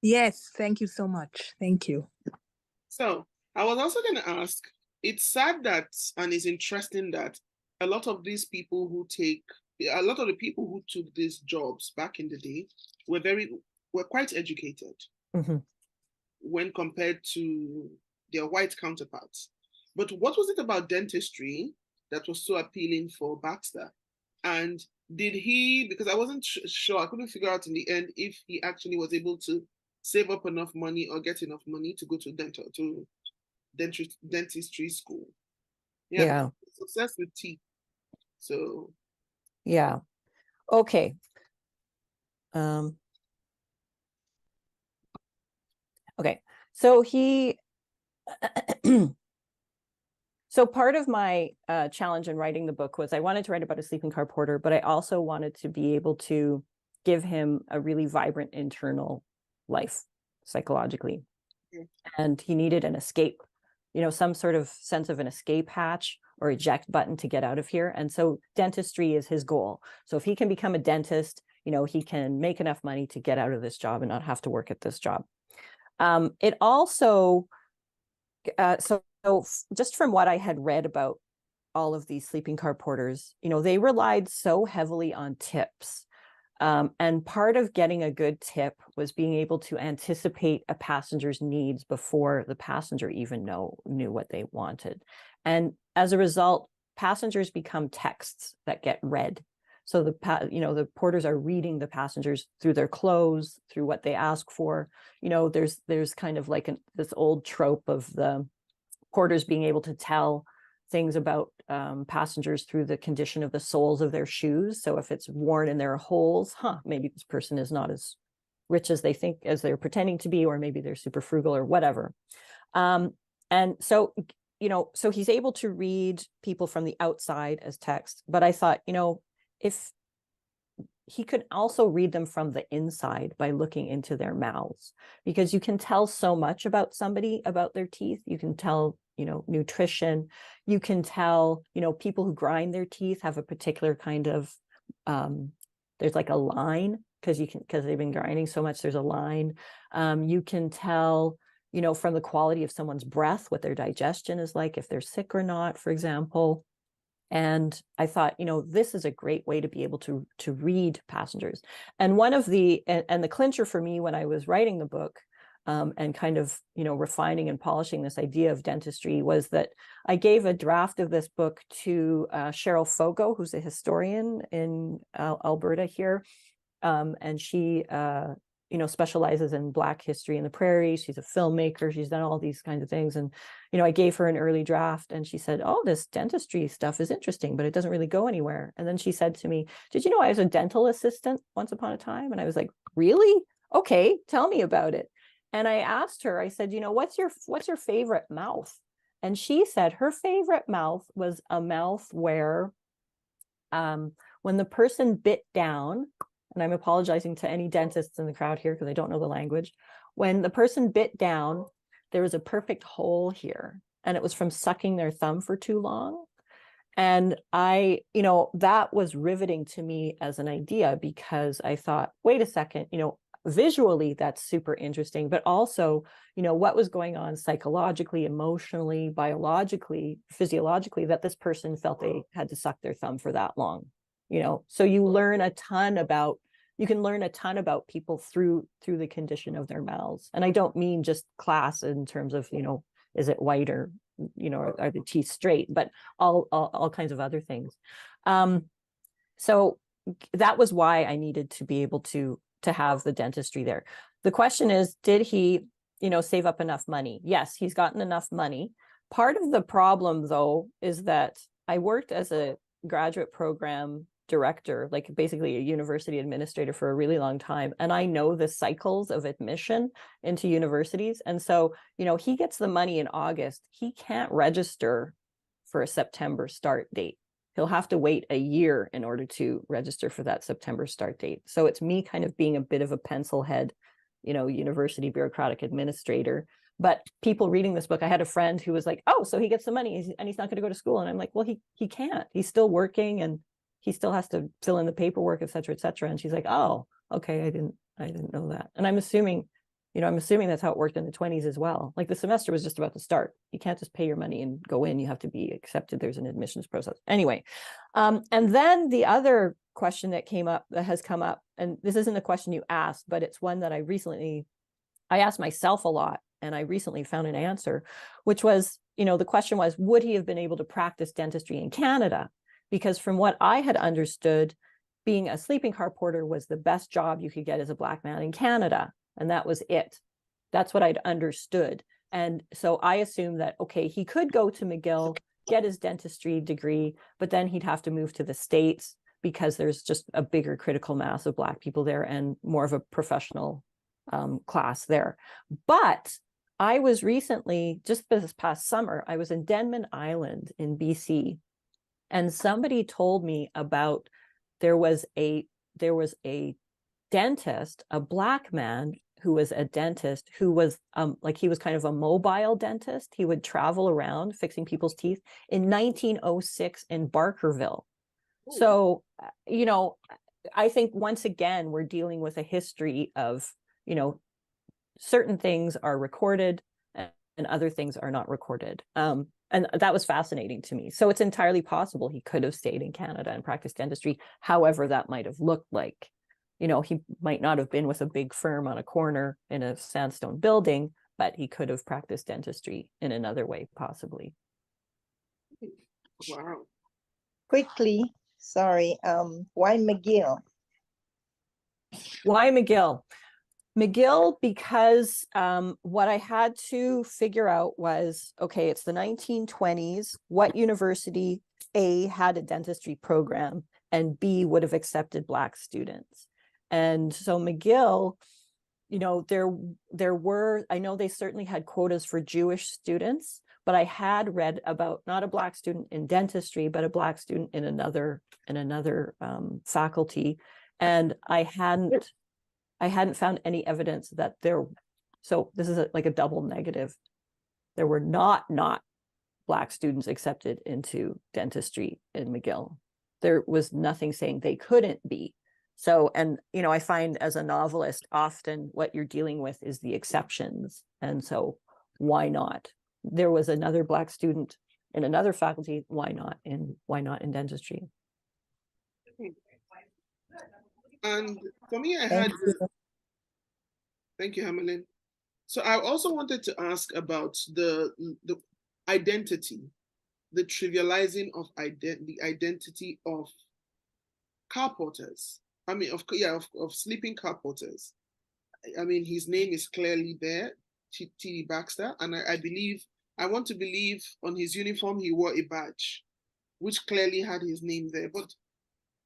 Yes, thank you so much. Thank you. So I was also going to ask, it's sad that, and it's interesting that a lot of the people who took these jobs back in the day were quite educated, mm-hmm. when compared to their white counterparts. But what was it about dentistry that was so appealing for Baxter? And did he, because I wasn't sure, I couldn't figure out in the end if he actually was able to save up enough money or get enough money to go to dentistry school. Yeah. Success with teeth. So. Yeah. Okay. Okay. So so part of my challenge in writing the book was I wanted to write about a sleeping car porter, but I also wanted to be able to give him a really vibrant internal life psychologically. And he needed an escape, some sort of sense of an escape hatch or eject button to get out of here. And so dentistry is his goal. So if he can become a dentist, he can make enough money to get out of this job and not have to work at this job. It also, so just from what I had read about all of these sleeping car porters, they relied so heavily on tips. And part of getting a good tip was being able to anticipate a passenger's needs before the passenger even knew what they wanted. And as a result, passengers become texts that get read. So the porters are reading the passengers through their clothes, through what they ask for. There's kind of like this old trope of the porters being able to tell things about passengers through the condition of the soles of their shoes. So if it's worn and there are holes, maybe this person is not as rich as they think, as they're pretending to be, or maybe they're super frugal or whatever. And so, so he's able to read people from the outside as text. But I thought, if he could also read them from the inside by looking into their mouths, because you can tell so much about somebody, about their teeth. You can tell, nutrition. You can tell, people who grind their teeth have a particular kind of, there's like a line because they've been grinding so much, there's a line. You can tell, from the quality of someone's breath, what their digestion is like, if they're sick or not, for example. And I thought, this is a great way to be able to read passengers. And one of the clincher for me when I was writing the book, and kind of, refining and polishing this idea of dentistry, was that I gave a draft of this book to Cheryl Fogo, who's a historian in Alberta here. And she, specializes in Black history in the prairies. She's a filmmaker. She's done all these kinds of things. And, I gave her an early draft and she said, oh, this dentistry stuff is interesting, but it doesn't really go anywhere. And then she said to me, did you know I was a dental assistant once upon a time? And I was like, really? Okay, tell me about it. And I asked her, I said, what's your favorite mouth? And she said her favorite mouth was a mouth where, when the person bit down, and I'm apologizing to any dentists in the crowd here because I don't know the language. When the person bit down, there was a perfect hole here, and it was from sucking their thumb for too long. And that was riveting to me as an idea, because I thought, wait a second, visually that's super interesting, but also, what was going on psychologically, emotionally, biologically, physiologically, that this person felt they had to suck their thumb for that long. So you can learn a ton about people through the condition of their mouths. And I don't mean just class in terms of, is it white or, are the teeth straight, but all kinds of other things. So that was why I needed to be able to have the dentistry there. The question is, did he, save up enough money? Yes, he's gotten enough money. Part of the problem, though, is that I worked as a graduate program director, like basically a university administrator, for a really long time. And I know the cycles of admission into universities. And so, he gets the money in August. He can't register for a September start date. He'll have to wait a year in order to register for that September start date. So it's me kind of being a bit of a pencil head, university bureaucratic administrator. But people reading this book, I had a friend who was like, oh, so he gets the money and he's not going to go to school. And I'm like, well, he can't. He's still working and he still has to fill in the paperwork, et cetera, et cetera. And she's like, oh, okay, I didn't know that. And I'm assuming that's how it worked in the 1920s as well. Like the semester was just about to start. You can't just pay your money and go in. You have to be accepted. There's an admissions process. Anyway, and then the other question that has come up, and this isn't a question you asked, but it's one that I asked myself a lot, and I recently found an answer, which was, the question was, would he have been able to practice dentistry in Canada? Because from what I had understood, being a sleeping car porter was the best job you could get as a Black man in Canada. And that was it. That's what I'd understood. And so I assumed that, okay, he could go to McGill, get his dentistry degree, but then he'd have to move to the States because there's just a bigger critical mass of Black people there and more of a professional class there. But I was recently, just this past summer, I was in Denman Island in BC, and somebody told me about there was a dentist, a Black man who was a dentist who was he was kind of a mobile dentist. He would travel around fixing people's teeth in 1906 in Barkerville. So, I think once again, we're dealing with a history of, you know, certain things are recorded and other things are not recorded. And that was fascinating to me. So it's entirely possible he could have stayed in Canada and practiced dentistry, however that might have looked like. You know, he might not have been with a big firm on a corner in a sandstone building, but he could have practiced dentistry in another way, possibly. Wow. Quickly, sorry, why McGill? Why McGill? McGill, because what I had to figure out was, okay, it's the 1920s. What university, A, had a dentistry program, and B, would have accepted Black students? And so McGill, you know, there were, I know they certainly had quotas for Jewish students, but I had read about not a Black student in dentistry, but a Black student in another faculty. And I hadn't found any evidence that there, so this is like a double negative. There were not Black students accepted into dentistry in McGill. There was nothing saying they couldn't be. So, and, you know, I find as a novelist, often what you're dealing with is the exceptions. And so why not? There was another Black student in another faculty, why not in dentistry? And for me, I Thank had, you. thank you, Hamelin. So I also wanted to ask about the identity, the trivializing of the identity of car porters. I mean, of sleeping car porters. I mean, his name is clearly there, T.D. Baxter, and I want to believe on his uniform he wore a badge, which clearly had his name there. But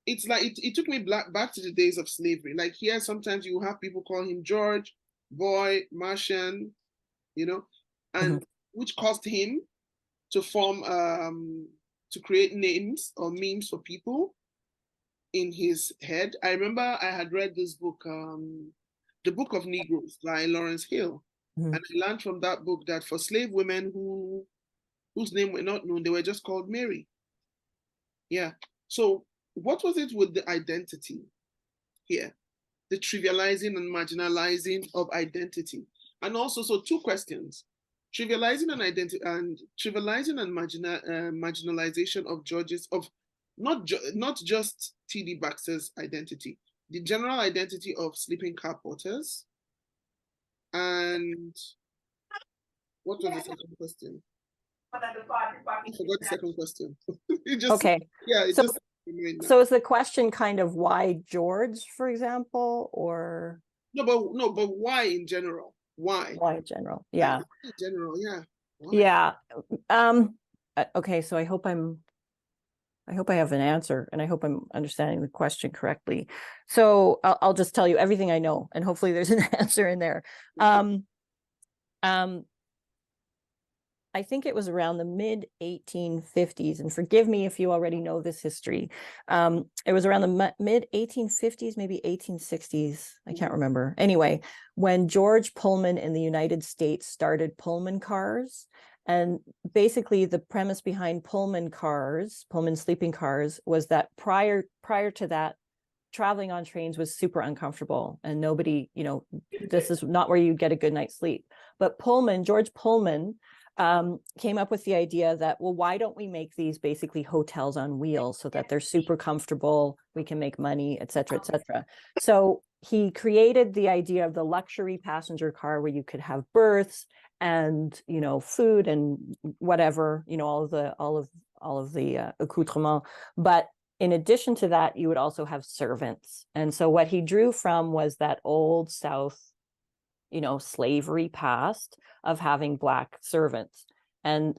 it's like it took me back to the days of slavery. Like here, sometimes you have people call him George, Boy, Martian, you know, and which caused him to form to create names or memes for people in his head. I remember I had read this book, The Book of Negroes by Lawrence Hill. And I learned from that book that for slave women whose name were not known, they were just called Mary. Yeah. So what was it with the identity here? The trivializing and marginalizing of identity. And also, so two questions. Trivializing and identity and trivializing and marginalization of George's, of not just T.D. Baxter's identity, the general identity of sleeping car porters. And what was the second question? I forgot the second question. It just, Okay. yeah, it so, just. So is the question kind of why George, for example, or? No, but why in general? Why? Why in general? Yeah. In general, yeah. Why? Yeah. Okay, so I hope I have an answer, and I hope I'm understanding the question correctly. So I'll just tell you everything I know, and hopefully there's an answer in there. I think it was around the mid 1850s, and forgive me if you already know this history. It was around the mid 1850s, maybe 1860s. I can't remember. Anyway, when George Pullman in the United States started Pullman cars, and basically the premise behind Pullman sleeping cars, was that prior to that, traveling on trains was super uncomfortable, and nobody, you know, this is not where you get a good night's sleep. But George Pullman, came up with the idea that, well, why don't we make these basically hotels on wheels so that they're super comfortable, we can make money, et cetera, et cetera. So he created the idea of the luxury passenger car where you could have berths and, you know, food and whatever, you know, all of the accoutrements. But in addition to that, you would also have servants. And so what he drew from was that old South, you know, slavery past of having Black servants. And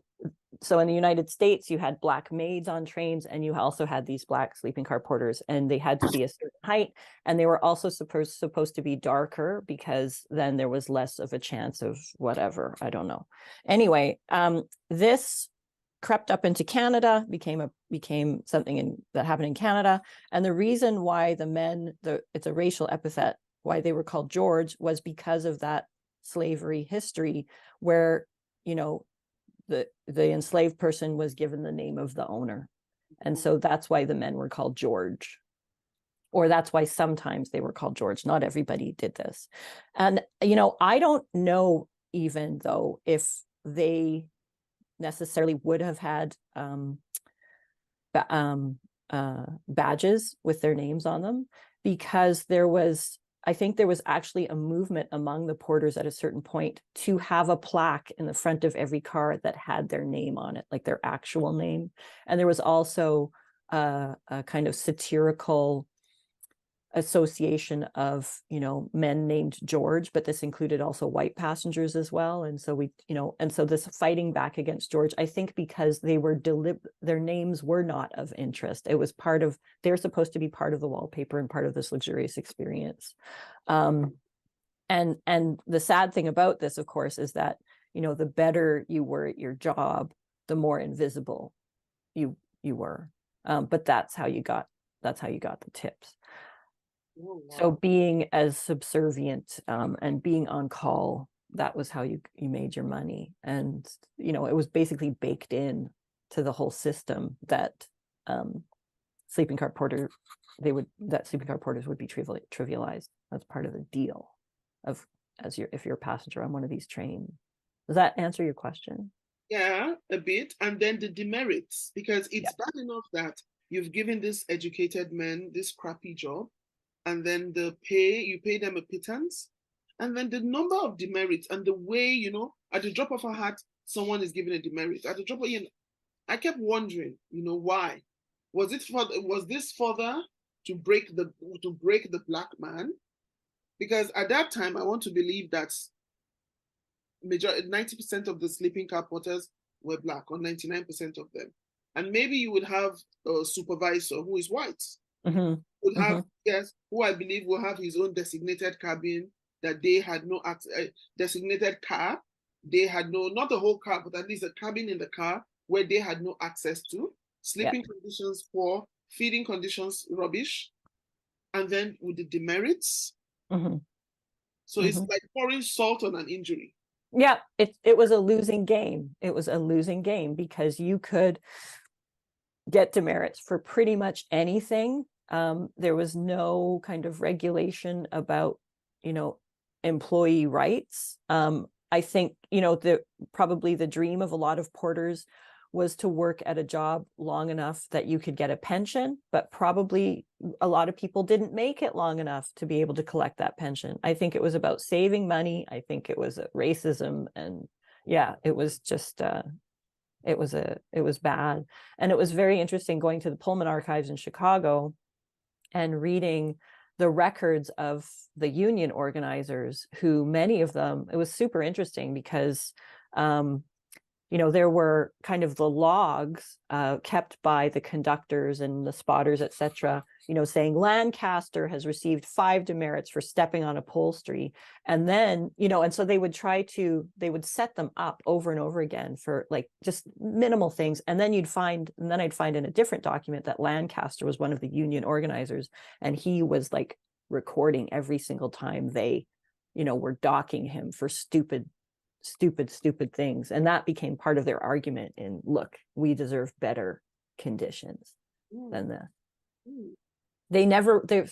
so in the United States, you had Black maids on trains, and you also had these Black sleeping car porters, and they had to be a certain height, and they were also supposed to be darker, because then there was less of a chance of whatever, I don't know. Anyway, this crept up into Canada, became something that happened in Canada. And the reason why the men, it's a racial epithet, why they were called George, was because of that slavery history where, you know, the enslaved person was given the name of the owner. And so that's why the men were called George. or that's why sometimes they were called George. Not everybody did this. And, you know, I don't know even though if they necessarily would have had badges with their names on them, because I think there was actually a movement among the porters at a certain point to have a plaque in the front of every car that had their name on it, like their actual name. And there was also a kind of satirical association of, you know, men named George, but this included also white passengers as well. And so so this fighting back against George, I think because they were their names were not of interest. It was they're supposed to be part of the wallpaper and part of this luxurious experience. And the sad thing about this, of course, is that, you know, the better you were at your job, the more invisible you were. But that's how you got the tips. Oh, wow. So being as subservient and being on call, that was how you made your money. And, you know, it was basically baked in to the whole system that sleeping car porters would be trivialized. That's part of the deal of if you're a passenger on one of these trains. Does that answer your question? Yeah, a bit. And then the demerits, because it's bad enough that you've given these educated men this crappy job, and then you pay them a pittance, and then the number of demerits and the way, you know, at the drop of a hat, someone is given a demerit. At the drop of, you know, I kept wondering, you know, why? Was this further to break the black man? Because at that time, I want to believe that 90% of the sleeping car porters were black, or 99% of them. And maybe you would have a supervisor who is white. Mm-hmm. Would have, yes, who I believe will have his own designated cabin that they had no designated car. They had not the whole car, but at least a cabin in the car where they had no access to. Sleeping conditions poor, feeding conditions rubbish, and then with the demerits. So it's like pouring salt on an injury. Yeah, it was a losing game. It was a losing game because you could get demerits for pretty much anything. There was no kind of regulation about, you know, employee rights. I think, you know, probably the dream of a lot of porters was to work at a job long enough that you could get a pension, but probably a lot of people didn't make it long enough to be able to collect that pension. I think it was about saving money. I think it was racism, and yeah, it was just it was bad. And it was very interesting going to the Pullman archives in Chicago and reading the records of the union organizers, who many of them, it was super interesting because you know, there were kind of the logs kept by the conductors and the spotters, etc., you know, saying Lancaster has received 5 demerits for stepping on upholstery. And then, you know, and so they would set them up over and over again for like just minimal things. And then I'd find in a different document that Lancaster was one of the union organizers, and he was like recording every single time they, you know, were docking him for stupid things. And that became part of their argument in, look, we deserve better conditions than this.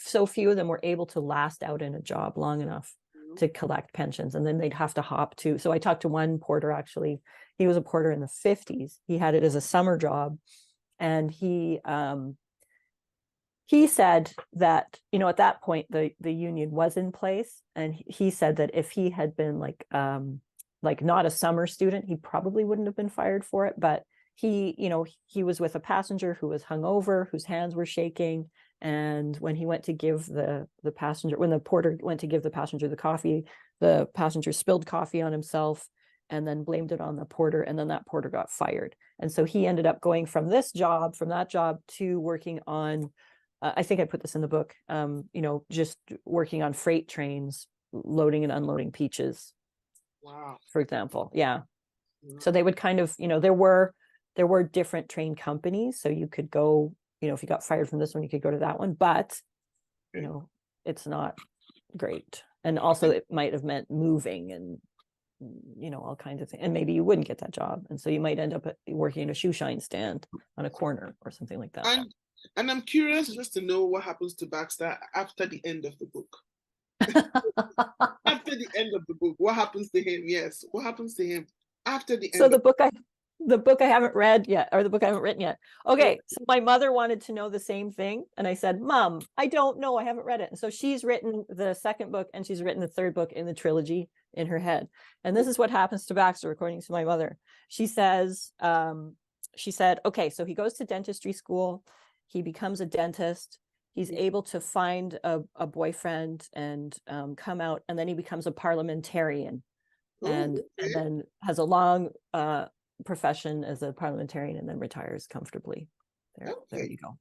So few of them were able to last out in a job long enough to collect pensions, and then they'd have to hop to. So I talked to one porter, actually, he was a porter in the 50s. He had it as a summer job, and he said that, you know, at that point the union was in place, and he said that if he had been like not a summer student, he probably wouldn't have been fired for it. But he, you know, he was with a passenger who was hungover, whose hands were shaking. And when he went to give the passenger, when the porter went to give the passenger the coffee, the passenger spilled coffee on himself and then blamed it on the porter. And then that porter got fired. And so he ended up going from that job to working on, I think I put this in the book, you know, just working on freight trains, loading and unloading peaches. Wow. For example. Yeah. So they would kind of, you know, there were different train companies. So you could go, you know, if you got fired from this one, you could go to that one, but you know, it's not great. And also it might have meant moving and, you know, all kinds of things. And maybe you wouldn't get that job. And so you might end up working in a shoe shine stand on a corner or something like that. And And I'm curious just to know what happens to Baxter after the end of the book. After the end of the book, what happens to him? Yes, what happens to him after the So end? the book I haven't read yet, or the book I haven't written yet. Okay, so my mother wanted to know the same thing, and I said, Mom, I don't know, I haven't read it. And so she's written the second book, and she's written the third book in the trilogy in her head. And this is what happens to Baxter, according to my mother. She says, she said, okay, so he goes to dentistry school, he becomes a dentist, he's able to find a boyfriend and come out, and then he becomes a parliamentarian. And then has a long profession as a parliamentarian, and then retires comfortably. There you go.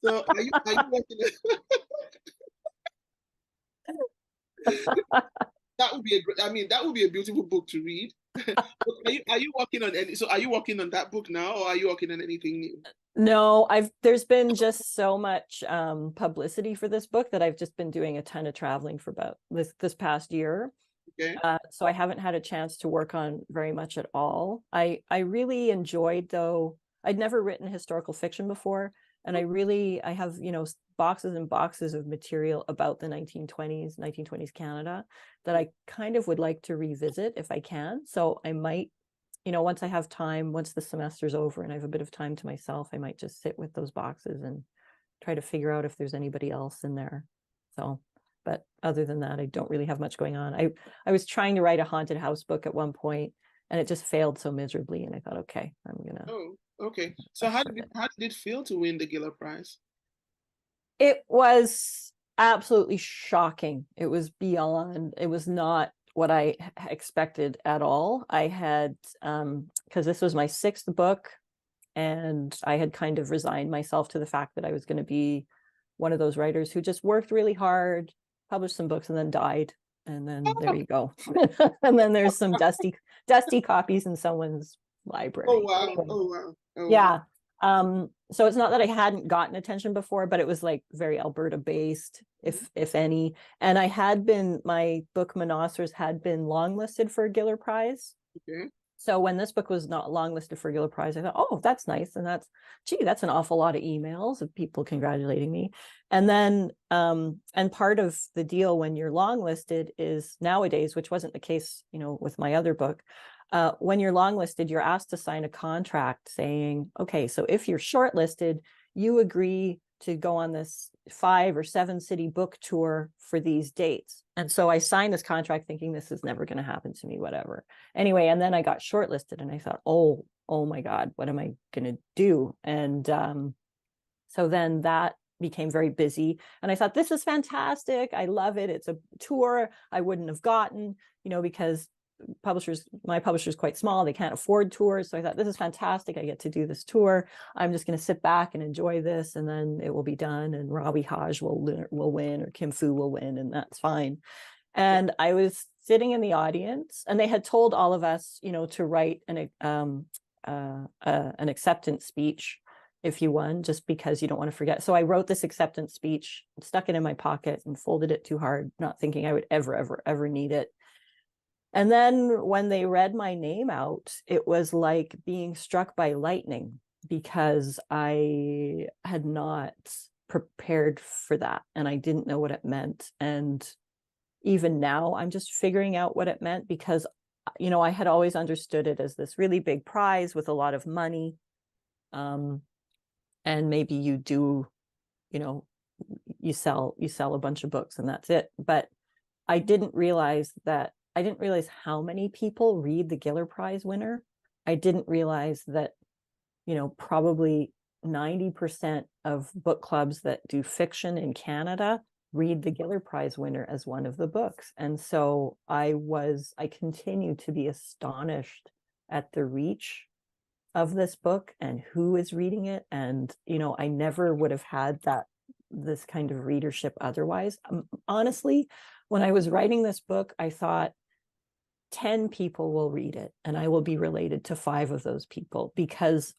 So are you working? That would be that would be a beautiful book to read. Are you working on any? So are you working on that book now, or are you working on anything new? No, there's been just so much publicity for this book that I've just been doing a ton of traveling for about this past year. Okay. So I haven't had a chance to work on very much at all. I really enjoyed, though, I'd never written historical fiction before, and I have, boxes and boxes of material about the 1920s Canada that I kind of would like to revisit if I can. So I might, once I have time, once the semester's over and I have a bit of time to myself, I might just sit with those boxes and try to figure out if there's anybody else in there. So, but other than that, I don't really have much going on. I was trying to write a haunted house book at one point, and it just failed so miserably. And I thought, okay, I'm gonna. Oh, okay. So how did it feel to win the Giller Prize? It was absolutely shocking. It was beyond. It was not what I expected at all. I had because this was my 6th book, and I had kind of resigned myself to the fact that I was going to be one of those writers who just worked really hard, published some books, and then died. And then there you go. And then there's some dusty copies in someone's library. Oh wow! Anyway, Oh wow! Oh, yeah. Wow. So it's not that I hadn't gotten attention before, but it was like very Alberta based, if any. And my book Monoceros had been longlisted for a Giller Prize. Okay. So when this book was not longlisted for a Giller Prize, I thought, oh, that's nice. And that's an awful lot of emails of people congratulating me. And then, and part of the deal when you're longlisted is nowadays, which wasn't the case, with my other book, when you're longlisted, you're asked to sign a contract saying, okay, so if you're shortlisted, you agree to go on this 5 or 7 city book tour for these dates. And so I signed this contract thinking this is never going to happen to me, whatever. Anyway, and then I got shortlisted and I thought, oh my God, what am I going to do? And so then that became very busy. And I thought, this is fantastic. I love it. It's a tour I wouldn't have gotten, because my publisher's quite small, they can't afford tours. So I thought, this is fantastic, I get to do this tour, I'm just going to sit back and enjoy this, and then it will be done, and Ravi Haj will win, or Kim Fu will win, and that's fine. And I was sitting in the audience, and they had told all of us, to write an acceptance speech if you won, just because you don't want to forget. So I wrote this acceptance speech, stuck it in my pocket, and folded it too hard, not thinking I would ever need it. And then when they read my name out, it was like being struck by lightning, because I had not prepared for that, and I didn't know what it meant. And even now, I'm just figuring out what it meant, because, I had always understood it as this really big prize with a lot of money. And maybe you do, you sell a bunch of books and that's it. But I didn't realize how many people read the Giller Prize winner. I didn't realize that, probably 90% of book clubs that do fiction in Canada read the Giller Prize winner as one of the books. And so I continue to be astonished at the reach of this book and who is reading it. And, I never would have had this kind of readership otherwise. Honestly, when I was writing this book, I thought 10 people will read it, and I will be related to 5 of those people, because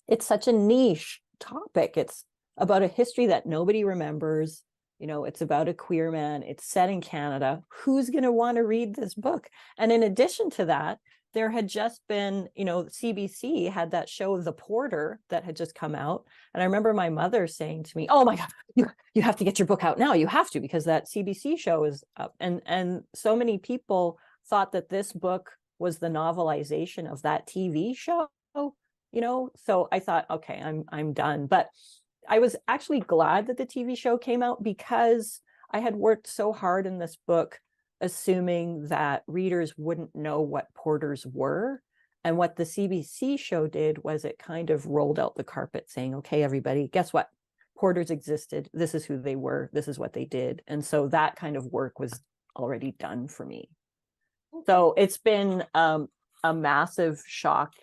it's such a niche topic. It's about a history that nobody remembers. It's about a queer man. It's set in Canada. Who's going to want to read this book? And in addition to that, there had just been, CBC had that show, The Porter, that had just come out. And I remember my mother saying to me, oh my God, you have to get your book out now. You have to, because that CBC show is up. And so many people thought that this book was the novelization of that TV show, so I thought, okay, I'm done. But I was actually glad that the TV show came out, because I had worked so hard in this book, assuming that readers wouldn't know what porters were. And what the CBC show did was it kind of rolled out the carpet saying, okay, everybody, guess what? Porters existed. This is who they were. This is what they did. And so that kind of work was already done for me. So it's been a massive shock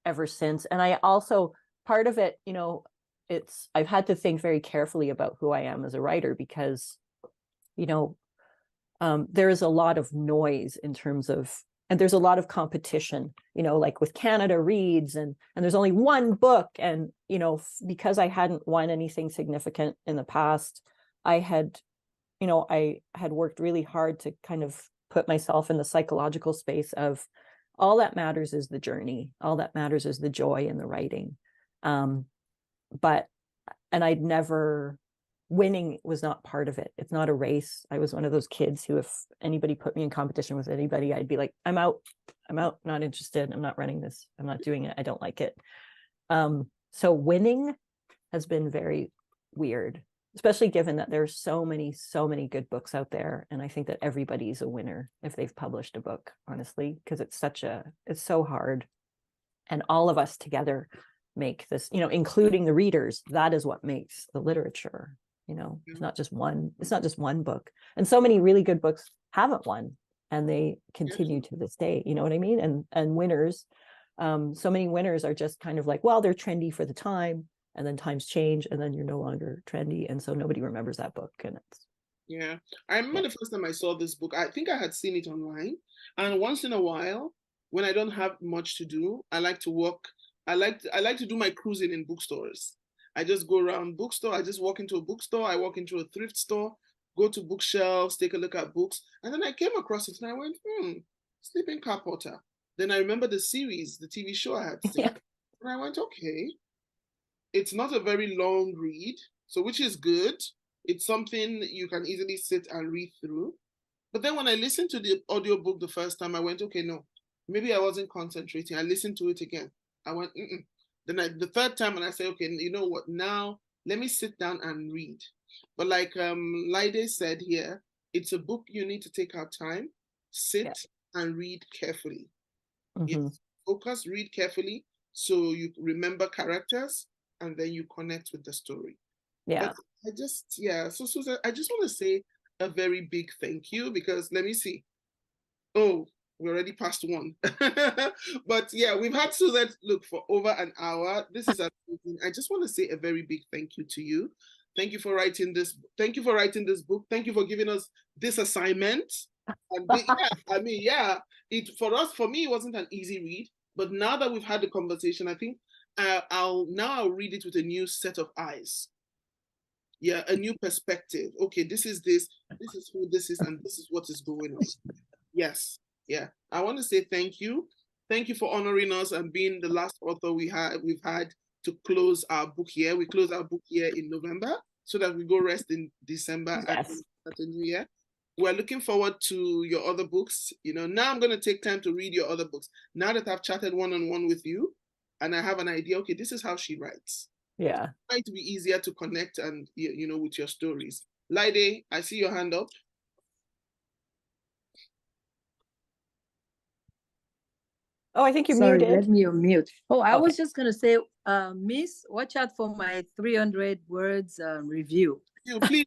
ever since. And I also, part of it, I've had to think very carefully about who I am as a writer, because, there is a lot of noise in terms of, and there's a lot of competition, like with Canada Reads, and there's only one book. And, because I hadn't won anything significant in the past, I had worked really hard to kind of put myself in the psychological space of, all that matters is the journey. All that matters is the joy in the writing. And I'd never, winning was not part of it. It's not a race. I was one of those kids who, if anybody put me in competition with anybody, I'd be like, I'm out, not interested. I'm not running this. I'm not doing it. I don't like it. So winning has been very weird, especially given that there's so many good books out there. And I think that everybody's a winner if they've published a book, honestly, because it's so hard. And all of us together make this, including the readers. That is what makes the literature. It's not just one book. And so many really good books haven't won, and they continue to this day. You know what I mean? And winners, so many winners are just kind of like, well, they're trendy for the time, and then times change, and then you're no longer trendy, and so nobody remembers that book. And I remember the first time I saw this book, I think I had seen it online, and once in a while, when I don't have much to do, I like to walk. I like to do my cruising in bookstores. I just go around bookstore. I just walk into a bookstore. I walk into a thrift store, go to bookshelves, take a look at books. And then I came across it and I went, Sleeping Car Porter. Then I remember the series, the TV show I had seen. And I went, okay, it's not a very long read, so which is good. It's something you can easily sit and read through. But then when I listened to the audiobook the first time, I went, okay, no, maybe I wasn't concentrating. I listened to it again. I went, Then the third time, and I said, okay, you know what? Now let me sit down and read. But like Laide said here, it's a book you need to take out time, sit and read carefully. Yes, focus, read carefully, so you remember characters and then you connect with the story. But so Suzette, I just want to say a very big thank you, because let me see. Oh, we're already past one. But yeah, we've had Suzette look for over an hour. This is amazing. I just want to say a very big thank you to you. Thank you for writing this. Thank you for writing this book. Thank you for giving us this assignment. And for me, it wasn't an easy read. But now that we've had the conversation, I think I'll read it with a new set of eyes. Yeah, a new perspective. Okay, this is who this is, and this is what is going on. Yes. Yeah, I want to say thank you. Thank you for honoring us and being the last author we've had to close our book year. We close our book year in November so that we go rest in December at the new year. We're looking forward to your other books. Now I'm going to take time to read your other books. Now that I've chatted one-on-one with you and I have an idea, okay, this is how she writes. Yeah. It's going to be easier to connect and, with your stories. Laide, I see your hand up. Oh, I think you're Sorry, muted. let me unmute. Oh, I was just going to say, Miss, watch out for my 300 words review. Please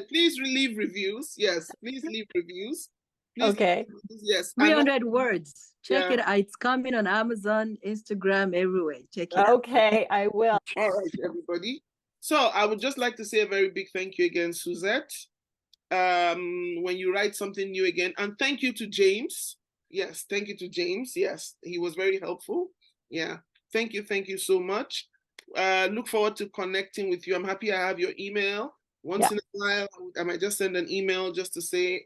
please leave reviews. Yes, please leave reviews. Please okay. Yes. 300 words. Check it out. It's coming on Amazon, Instagram, everywhere. Check it out. Okay, I will. All right, everybody. So I would just like to say a very big thank you again, Suzette. When you write something new again, and thank you to James. Yes, thank you to James. Yes, he was very helpful. Yeah, thank you so much. Look forward to connecting with you. I'm happy I have your email. Once in a while, I might just send an email just to say,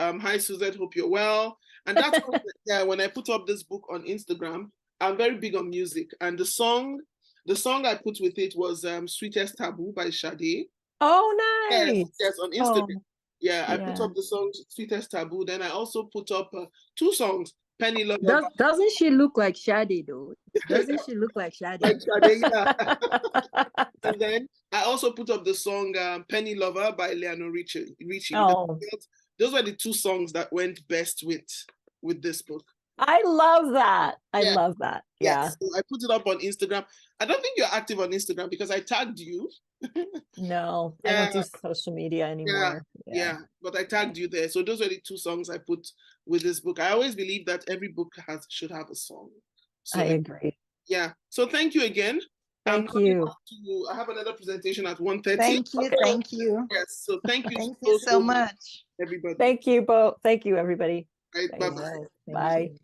hi, Suzette, hope you're well. And that's why, yeah, when I put up this book on Instagram, I'm very big on music. And the song I put with it was Sweetest Taboo by Sade. Oh, Yes, nice. yes, on Oh, Instagram. Yeah, I put yeah. up the song Sweetest Taboo. Then I also put up 2 songs, Penny Lover. Doesn't she look like Shadi though? Doesn't she look like Shadi? Like Sade, yeah. And then I also put up the song Penny Lover by Lionel Richie. Oh, Those were the 2 songs that went best with this book. I love that. I Yeah. love that. Yeah. Yes, so I put it up on Instagram. I don't think you're active on Instagram because I tagged you. No, I don't do social media anymore. Yeah, but I tagged you there. So those were the 2 songs I put with this book. I always believe that every book should have a song. So I agree. yeah. So thank you again. Thank you. I have another presentation at 1:30. Thank you. Thank you. Yes. So thank you. Thank you so much. everybody. Thank you both. Thank you, everybody. Right, Thanks. bye-bye. Yes, thank Bye. you.